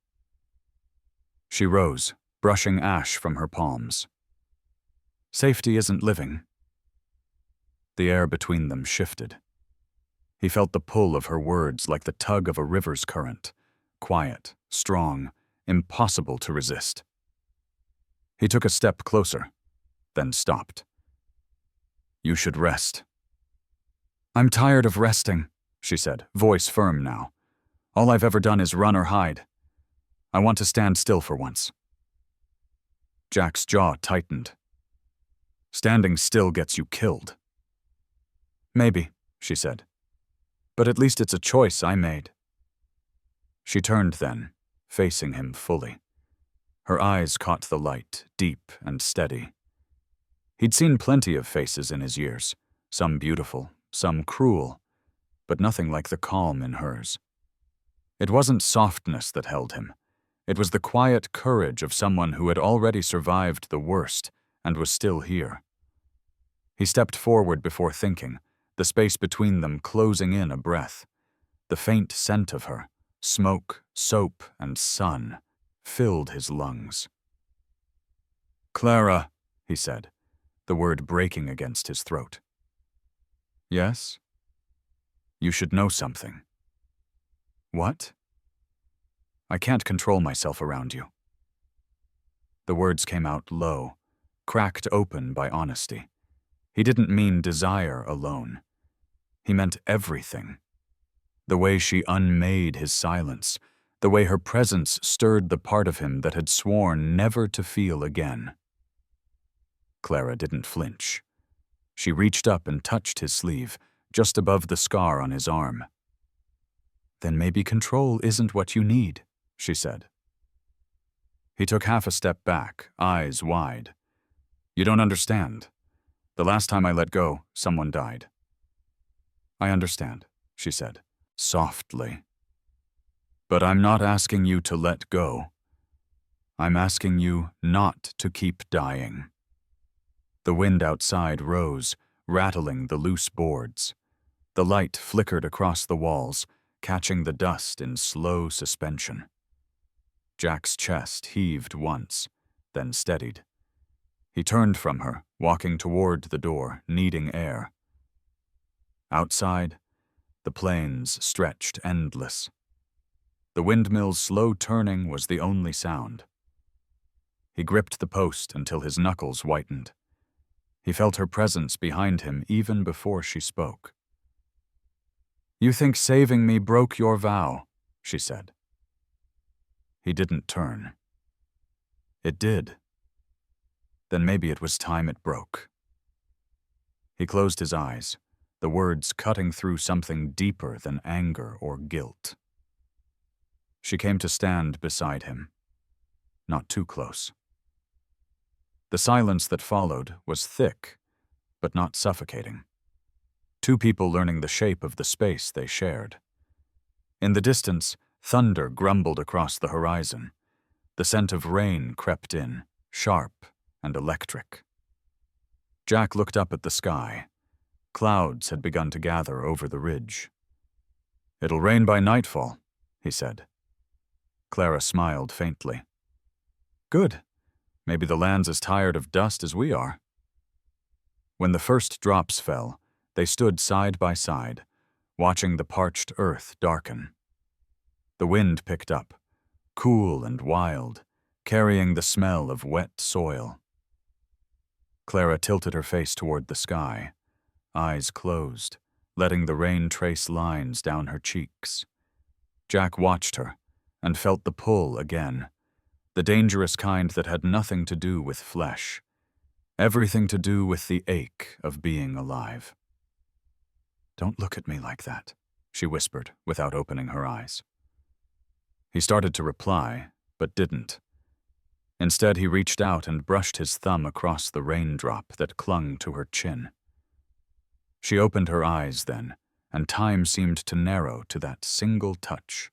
She rose, brushing ash from her palms. "Safety isn't living." The air between them shifted. He felt the pull of her words like the tug of a river's current, quiet, strong, impossible to resist. He took a step closer, then stopped. "You should rest." "I'm tired of resting," she said, voice firm now. "All I've ever done is run or hide. I want to stand still for once." Jack's jaw tightened. "Standing still gets you killed." "Maybe," she said. "But at least it's a choice I made." She turned then, facing him fully. Her eyes caught the light, deep and steady. He'd seen plenty of faces in his years, some beautiful, some cruel, but nothing like the calm in hers. It wasn't softness that held him. It was the quiet courage of someone who had already survived the worst and was still here. He stepped forward before thinking, the space between them closing in a breath. The faint scent of her, smoke, soap, and sun, filled his lungs. "Clara," he said, the word breaking against his throat. "Yes?" "You should know something." "What?" "I can't control myself around you." The words came out low, cracked open by honesty. He didn't mean desire alone. He meant everything. The way she unmade his silence, the way her presence stirred the part of him that had sworn never to feel again. Clara didn't flinch. She reached up and touched his sleeve, just above the scar on his arm. "Then maybe control isn't what you need," she said. He took half a step back, eyes wide. "You don't understand. The last time I let go, someone died." "I understand," she said, softly. "But I'm not asking you to let go. I'm asking you not to keep dying." The wind outside rose, rattling the loose boards. The light flickered across the walls, catching the dust in slow suspension. Jack's chest heaved once, then steadied. He turned from her, walking toward the door, needing air. Outside, the plains stretched endless. The windmill's slow turning was the only sound. He gripped the post until his knuckles whitened. He felt her presence behind him even before she spoke. "You think saving me broke your vow," she said. He didn't turn. It did. Then maybe it was time it broke. He closed his eyes, the words cutting through something deeper than anger or guilt. She came to stand beside him, not too close. The silence that followed was thick, but not suffocating. Two people learning the shape of the space they shared. In the distance, thunder grumbled across the horizon. The scent of rain crept in, sharp and electric. Jack looked up at the sky. Clouds had begun to gather over the ridge. "It'll rain by nightfall," he said. Clara smiled faintly. "Good. Maybe the land's as tired of dust as we are." When the first drops fell, they stood side by side, watching the parched earth darken. The wind picked up, cool and wild, carrying the smell of wet soil. Clara tilted her face toward the sky, eyes closed, letting the rain trace lines down her cheeks. Jack watched her and felt the pull again, the dangerous kind that had nothing to do with flesh, everything to do with the ache of being alive. "Don't look at me like that," she whispered without opening her eyes. He started to reply, but didn't. Instead, he reached out and brushed his thumb across the raindrop that clung to her chin. She opened her eyes then, and time seemed to narrow to that single touch.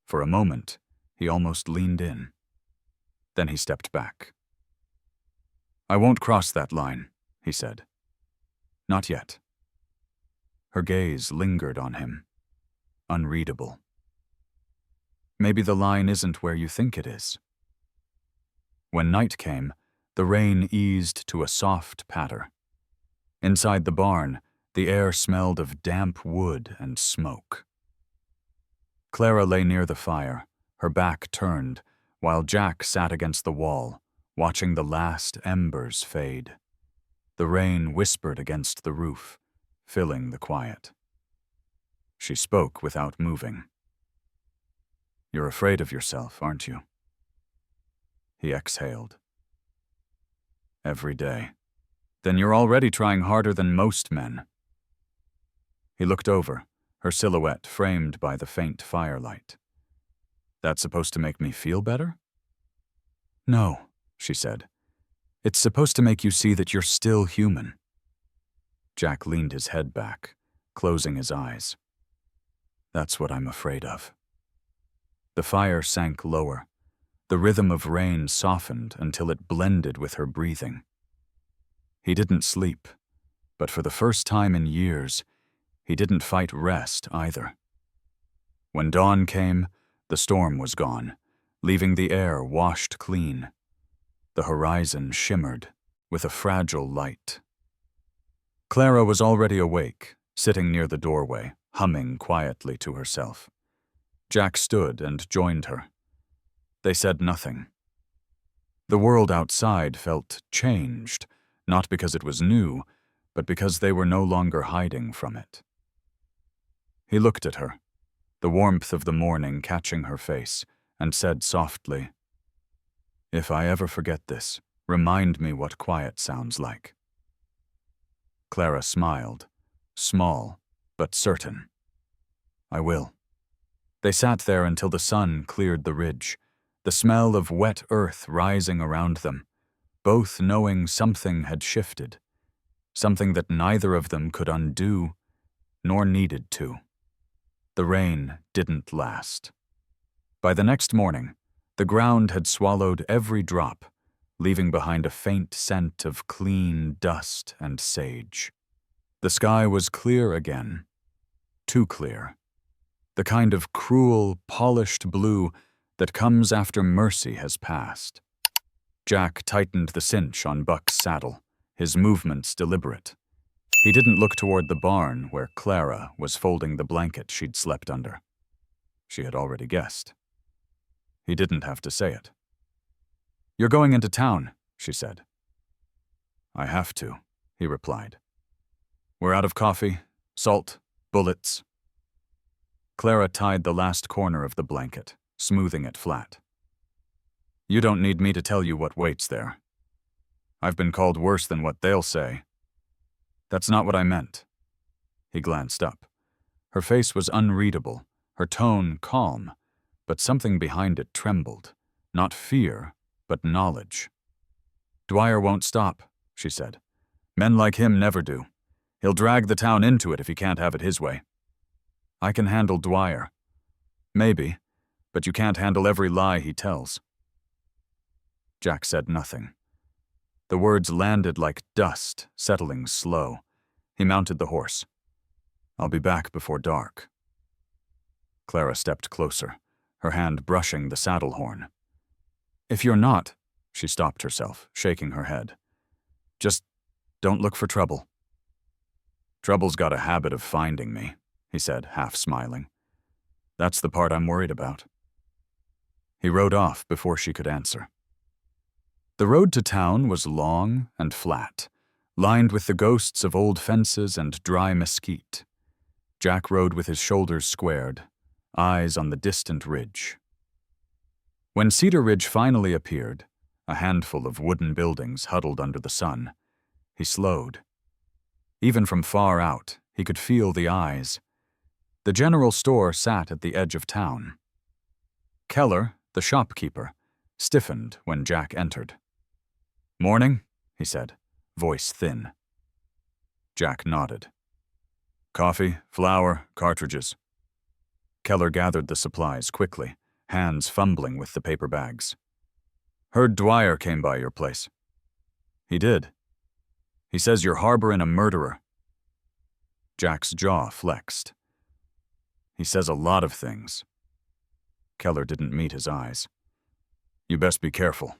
For a moment, he almost leaned in. Then he stepped back. "I won't cross that line," he said. "Not yet." Her gaze lingered on him, unreadable. "Maybe the line isn't where you think it is." When night came, the rain eased to a soft patter. Inside the barn, the air smelled of damp wood and smoke. Clara lay near the fire, her back turned, while Jack sat against the wall, watching the last embers fade. The rain whispered against the roof, filling the quiet. She spoke without moving. "You're afraid of yourself, aren't you?" He exhaled. "Every day. Then you're already trying harder than most men." He looked over, her silhouette framed by the faint firelight. "That's supposed to make me feel better?" "No," she said. "It's supposed to make you see that you're still human." Jack leaned his head back, closing his eyes. "That's what I'm afraid of." The fire sank lower. The rhythm of rain softened until it blended with her breathing. He didn't sleep, but for the first time in years, he didn't fight rest either. When dawn came, the storm was gone, leaving the air washed clean. The horizon shimmered with a fragile light. Clara was already awake, sitting near the doorway, humming quietly to herself. Jack stood and joined her. They said nothing. The world outside felt changed, not because it was new, but because they were no longer hiding from it. He looked at her, the warmth of the morning catching her face, and said softly, "If I ever forget this, remind me what quiet sounds like." Clara smiled, small but certain. "I will." They sat there until the sun cleared the ridge, the smell of wet earth rising around them, both knowing something had shifted, something that neither of them could undo nor needed to. The rain didn't last. By the next morning, the ground had swallowed every drop, leaving behind a faint scent of clean dust and sage. The sky was clear again, too clear, the kind of cruel, polished blue that comes after mercy has passed. Jack tightened the cinch on Buck's saddle, his movements deliberate. He didn't look toward the barn where Clara was folding the blanket she'd slept under. She had already guessed. He didn't have to say it. "You're going into town," she said. "I have to," he replied. "We're out of coffee, salt, bullets." Clara tied the last corner of the blanket, smoothing it flat. "You don't need me to tell you what waits there. I've been called worse than what they'll say." "That's not what I meant." He glanced up. Her face was unreadable, her tone calm, but something behind it trembled. Not fear, but knowledge. "Dwyer won't stop," she said. "Men like him never do. He'll drag the town into it if he can't have it his way." "I can handle Dwyer." "Maybe, but you can't handle every lie he tells." Jack said nothing. The words landed like dust, settling slow. He mounted the horse. "I'll be back before dark." Clara stepped closer, her hand brushing the saddle horn. "If you're not," she stopped herself, shaking her head. "Just don't look for trouble." "Trouble's got a habit of finding me," he said, half smiling. "That's the part I'm worried about." He rode off before she could answer. The road to town was long and flat, lined with the ghosts of old fences and dry mesquite. Jack rode with his shoulders squared, eyes on the distant ridge. When Cedar Ridge finally appeared, a handful of wooden buildings huddled under the sun, he slowed. Even from far out, he could feel the eyes. The general store sat at the edge of town. Keller, the shopkeeper, stiffened when Jack entered. "Morning," he said, voice thin. Jack nodded. "Coffee, flour, cartridges." Keller gathered the supplies quickly, hands fumbling with the paper bags. "Heard Dwyer came by your place." "He did. He says you're harboring a murderer." Jack's jaw flexed. "He says a lot of things." Keller didn't meet his eyes. "You best be careful.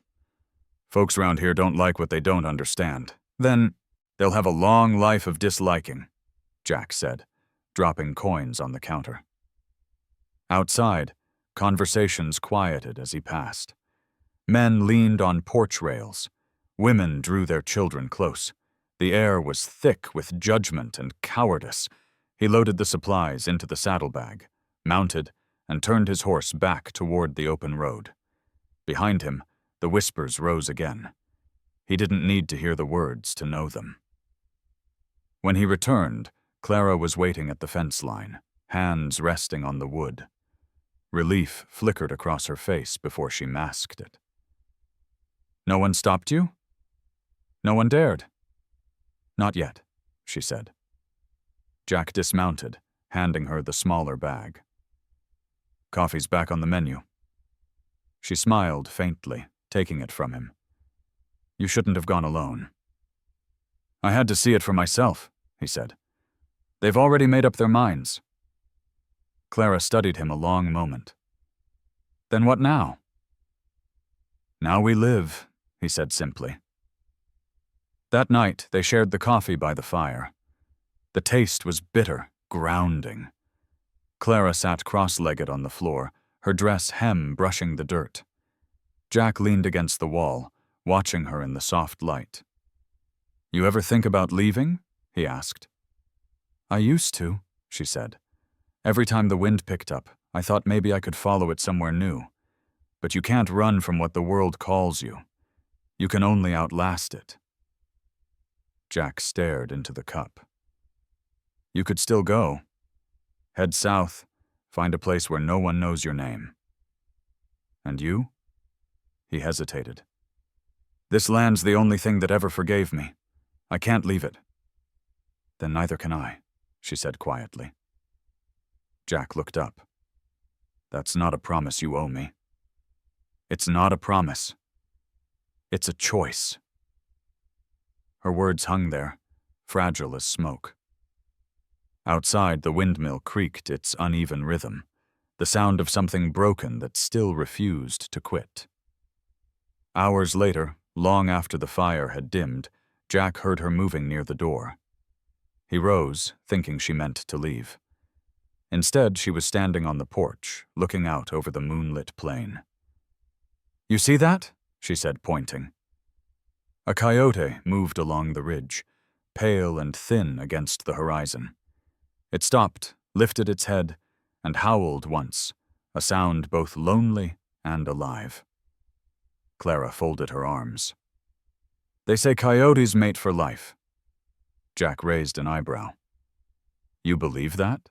Folks around here don't like what they don't understand. Then they'll have a long life of disliking," Jack said, dropping coins on the counter. Outside, conversations quieted as he passed. Men leaned on porch rails. Women drew their children close. The air was thick with judgment and cowardice. He loaded the supplies into the saddlebag, mounted, and turned his horse back toward the open road. Behind him, the whispers rose again. He didn't need to hear the words to know them. When he returned, Clara was waiting at the fence line, hands resting on the wood. Relief flickered across her face before she masked it. "No one stopped you?" "No one dared." "Not yet," she said. Jack dismounted, handing her the smaller bag. "Coffee's back on the menu." She smiled faintly, taking it from him. "You shouldn't have gone alone." "I had to see it for myself," he said. "They've already made up their minds." Clara studied him a long moment. "Then what now?" "Now we live," he said simply. That night, they shared the coffee by the fire. The taste was bitter, grounding. Clara sat cross-legged on the floor, her dress hem brushing the dirt. Jack leaned against the wall, watching her in the soft light. "You ever think about leaving?" he asked. "I used to," she said. "Every time the wind picked up, I thought maybe I could follow it somewhere new. But you can't run from what the world calls you. You can only outlast it." Jack stared into the cup. "You could still go. Head south, find a place where no one knows your name." "And you?" He hesitated. "This land's the only thing that ever forgave me. I can't leave it." "Then neither can I," she said quietly. Jack looked up. "That's not a promise you owe me." "It's not a promise. It's a choice." Her words hung there, fragile as smoke. Outside, the windmill creaked its uneven rhythm, the sound of something broken that still refused to quit. Hours later, long after the fire had dimmed, Jack heard her moving near the door. He rose, thinking she meant to leave. Instead, she was standing on the porch, looking out over the moonlit plain. "You see that?" she said, pointing. A coyote moved along the ridge, pale and thin against the horizon. It stopped, lifted its head, and howled once, a sound both lonely and alive. Clara folded her arms. "They say coyotes mate for life." Jack raised an eyebrow. "You believe that?"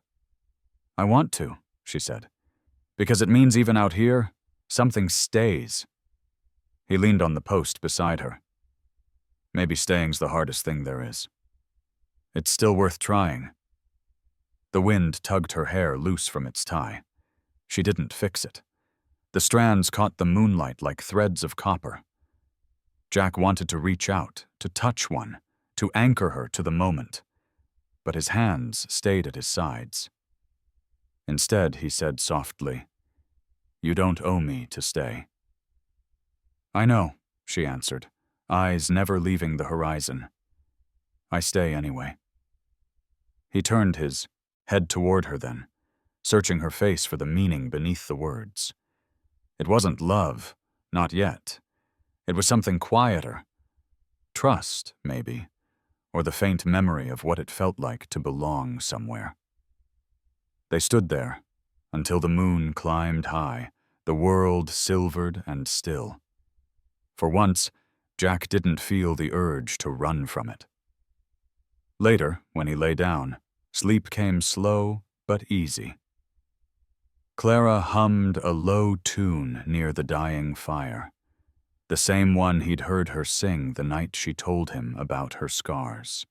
"I want to," she said, "because it means even out here, something stays." He leaned on the post beside her. "Maybe staying's the hardest thing there is. It's still worth trying." The wind tugged her hair loose from its tie. She didn't fix it. The strands caught the moonlight like threads of copper. Jack wanted to reach out, to touch one, to anchor her to the moment, but his hands stayed at his sides. Instead, he said softly, "You don't owe me to stay." "I know," she answered, eyes never leaving the horizon. "I stay anyway." He turned his head toward her then, searching her face for the meaning beneath the words. It wasn't love, not yet. It was something quieter. Trust, maybe, or the faint memory of what it felt like to belong somewhere. They stood there, until the moon climbed high, the world silvered and still. For once, Jack didn't feel the urge to run from it. Later, when he lay down, sleep came slow but easy. Clara hummed a low tune near the dying fire, the same one he'd heard her sing the night she told him about her scars.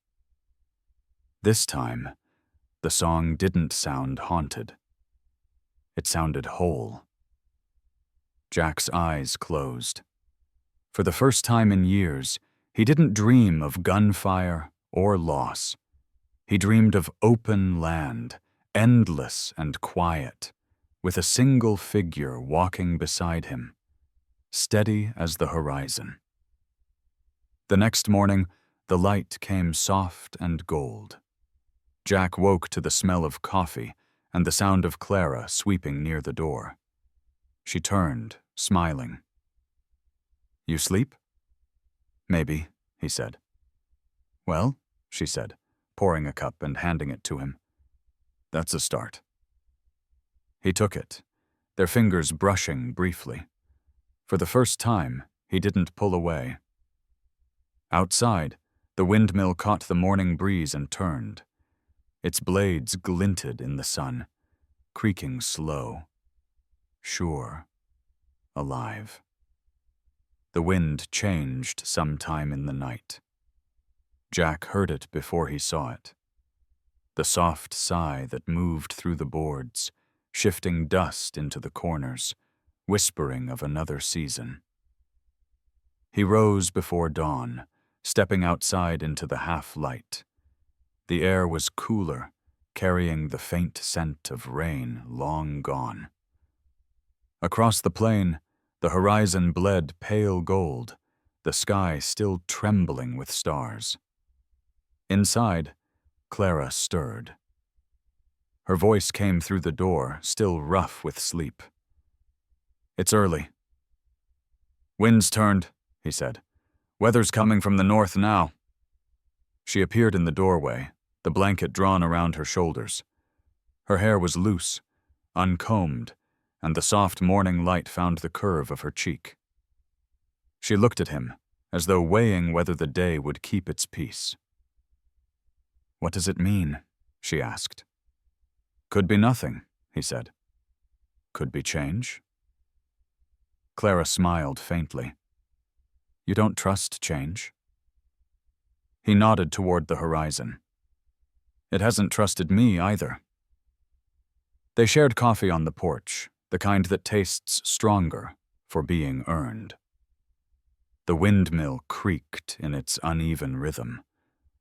This time, the song didn't sound haunted. It sounded whole. Jack's eyes closed. For the first time in years, he didn't dream of gunfire or loss. He dreamed of open land, endless and quiet, with a single figure walking beside him, steady as the horizon. The next morning, the light came soft and gold. Jack woke to the smell of coffee and the sound of Clara sweeping near the door. She turned, smiling. "You sleep?" "Maybe," he said. "Well," she said, pouring a cup and handing it to him. "That's a start." He took it, their fingers brushing briefly. For the first time, he didn't pull away. Outside, the windmill caught the morning breeze and turned. Its blades glinted in the sun, creaking slow, sure, alive. The wind changed sometime in the night. Jack heard it before he saw it. The soft sigh that moved through the boards, shifting dust into the corners, whispering of another season. He rose before dawn, stepping outside into the half-light. The air was cooler, carrying the faint scent of rain long gone. Across the plain, the horizon bled pale gold, the sky still trembling with stars. Inside, Clara stirred. Her voice came through the door, still rough with sleep. "It's early." "Wind's turned," he said. "Weather's coming from the north now." She appeared in the doorway, the blanket drawn around her shoulders. Her hair was loose, uncombed, and the soft morning light found the curve of her cheek. She looked at him, as though weighing whether the day would keep its peace. "What does it mean?" she asked. "Could be nothing," he said. "Could be change." Clara smiled faintly. "You don't trust change?" He nodded toward the horizon. "It hasn't trusted me either." They shared coffee on the porch, the kind that tastes stronger for being earned. The windmill creaked in its uneven rhythm,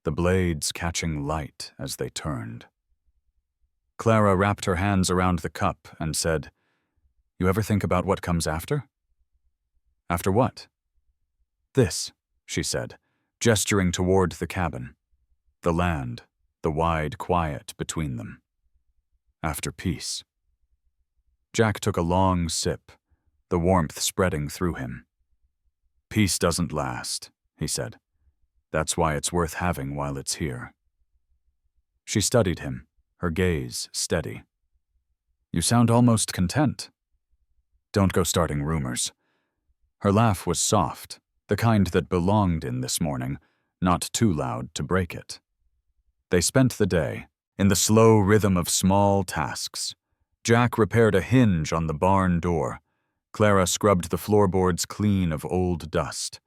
the blades catching light as they turned. Clara wrapped her hands around the cup and said, "You ever think about what comes after?" "After what?" "This," she said, gesturing toward the cabin. The land, the wide quiet between them. After peace. Jack took a long sip, the warmth spreading through him. "Peace doesn't last," he said. "That's why it's worth having while it's here." She studied him, her gaze steady. "You sound almost content." "Don't go starting rumors." Her laugh was soft, the kind that belonged in this morning, not too loud to break it. They spent the day, in the slow rhythm of small tasks. Jack repaired a hinge on the barn door. Clara scrubbed the floorboards clean of old dust.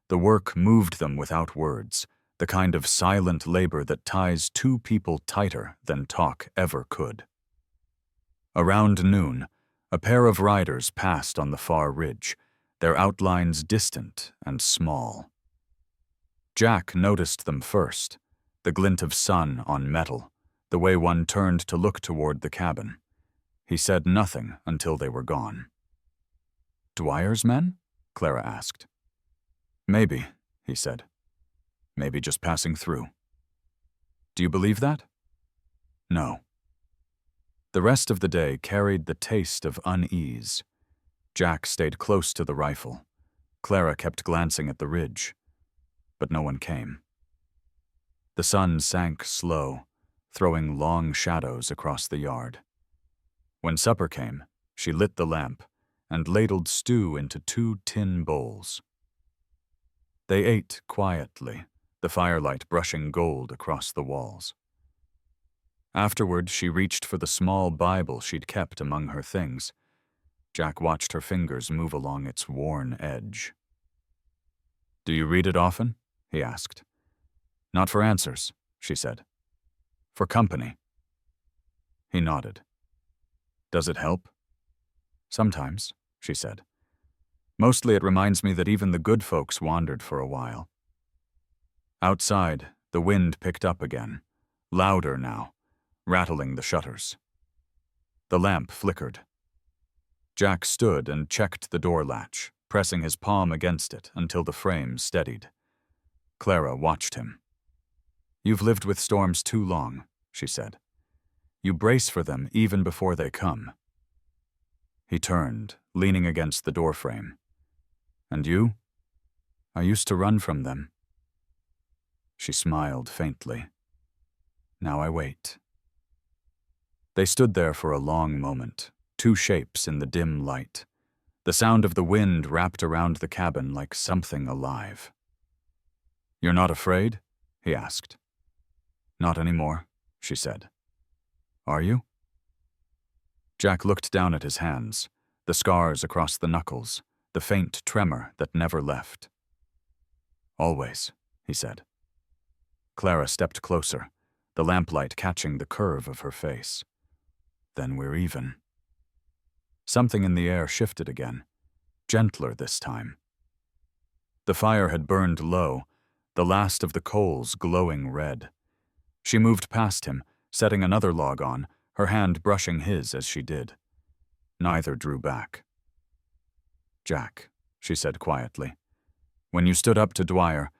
The work moved them without words, the kind of silent labor that ties two people tighter than talk ever could. Around noon, a pair of riders passed on the far ridge, their outlines distant and small. Jack noticed them first, the glint of sun on metal, the way one turned to look toward the cabin. He said nothing until they were gone. "Dwyer's men?" Clara asked. "Maybe," he said. "Maybe just passing through." "Do you believe that?" "No." The rest of the day carried the taste of unease. Jack stayed close to the rifle. Clara kept glancing at the ridge, but no one came. The sun sank slow, throwing long shadows across the yard. When supper came, she lit the lamp and ladled stew into 2 tin bowls. They ate quietly, the firelight brushing gold across the walls. Afterward, she reached for the small Bible she'd kept among her things. Jack watched her fingers move along its worn edge. "Do you read it often?" he asked. "Not for answers," she said. "For company." He nodded. "Does it help?" "Sometimes," she said. "Mostly it reminds me that even the good folks wandered for a while." Outside, the wind picked up again, louder now, rattling the shutters. The lamp flickered. Jack stood and checked the door latch, pressing his palm against it until the frame steadied. Clara watched him. "You've lived with storms too long," she said. "You brace for them even before they come." He turned, leaning against the doorframe. "And you?" "I used to run from them." She smiled faintly. "Now I wait." They stood there for a long moment, 2 shapes in the dim light. The sound of the wind wrapped around the cabin like something alive. "You're not afraid?" he asked. "Not anymore," she said. "Are you?" Jack looked down at his hands, the scars across the knuckles, the faint tremor that never left. "Always," he said. Clara stepped closer, the lamplight catching the curve of her face. "Then we're even." Something in the air shifted again, gentler this time. The fire had burned low, the last of the coals glowing red. She moved past him, setting another log on, her hand brushing his as she did. Neither drew back. "Jack," she said quietly, "when you stood up to Dwyer,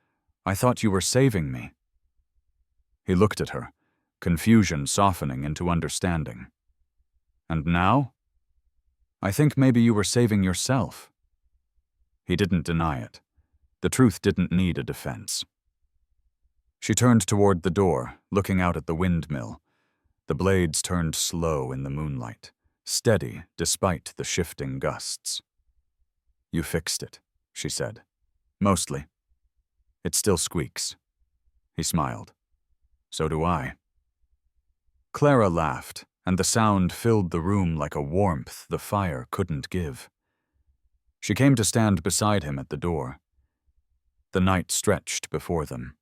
I thought you were saving me." He looked at her, confusion softening into understanding. "And now?" "I think maybe you were saving yourself." He didn't deny it. The truth didn't need a defense. She turned toward the door, looking out at the windmill. The blades turned slow in the moonlight, steady despite the shifting gusts. "You fixed it," she said. "Mostly. It still squeaks." He smiled. "So do I." Clara laughed, and the sound filled the room like a warmth the fire couldn't give. She came to stand beside him at the door. The night stretched before them,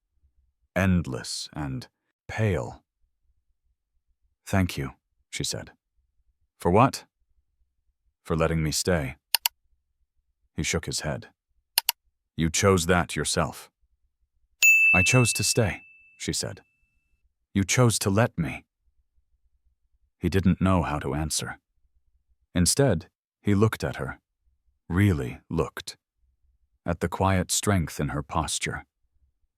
endless and pale. "Thank you," she said. "For what?" "For letting me stay." He shook his head. You chose that yourself. I chose to stay, she said. You chose to let me. He didn't know how to answer. Instead, he looked at her, really looked, at the quiet strength in her posture,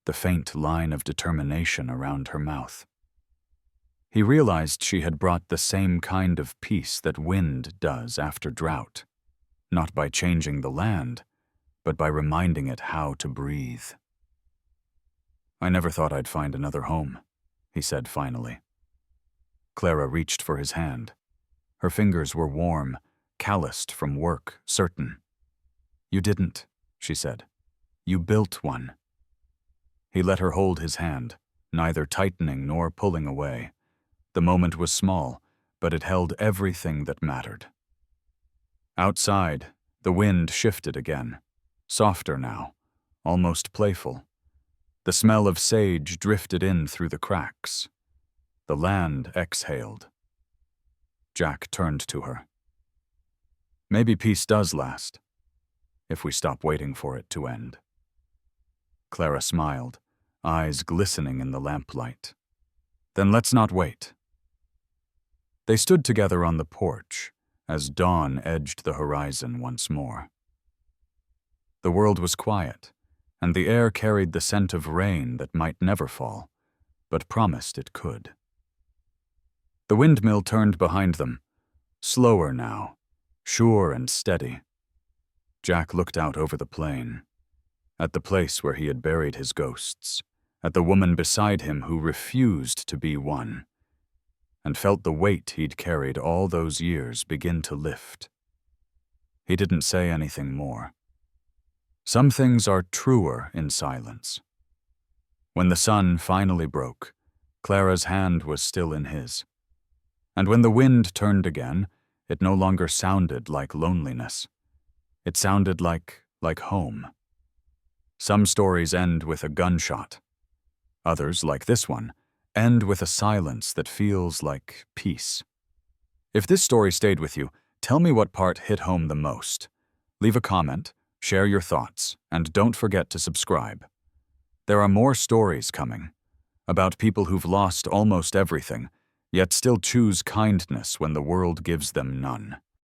the faint line of determination around her mouth. He realized she had brought the same kind of peace that wind does after drought, not by changing the land, but by reminding it how to breathe. I never thought I'd find another home, he said finally. Clara reached for his hand. Her fingers were warm, calloused from work, certain. You didn't, she said. You built one. He let her hold his hand, neither tightening nor pulling away. The moment was small, but it held everything that mattered. Outside, the wind shifted again, softer now, almost playful. The smell of sage drifted in through the cracks. The land exhaled. Jack turned to her. Maybe peace does last, if we stop waiting for it to end. Clara smiled, eyes glistening in the lamplight. Then let's not wait. They stood together on the porch as dawn edged the horizon once more. The world was quiet, and the air carried the scent of rain that might never fall, but promised it could. The windmill turned behind them, slower now, sure and steady. Jack looked out over the plain, at the place where he had buried his ghosts, at the woman beside him who refused to be one, and felt the weight he'd carried all those years begin to lift. He didn't say anything more. Some things are truer in silence. When the sun finally broke, Clara's hand was still in his. And when the wind turned again, it no longer sounded like loneliness. It sounded like home. Some stories end with a gunshot. Others, like this one, end with a silence that feels like peace. If this story stayed with you, tell me what part hit home the most. Leave a comment, share your thoughts, and don't forget to subscribe. There are more stories coming, about people who've lost almost everything, yet still choose kindness when the world gives them none.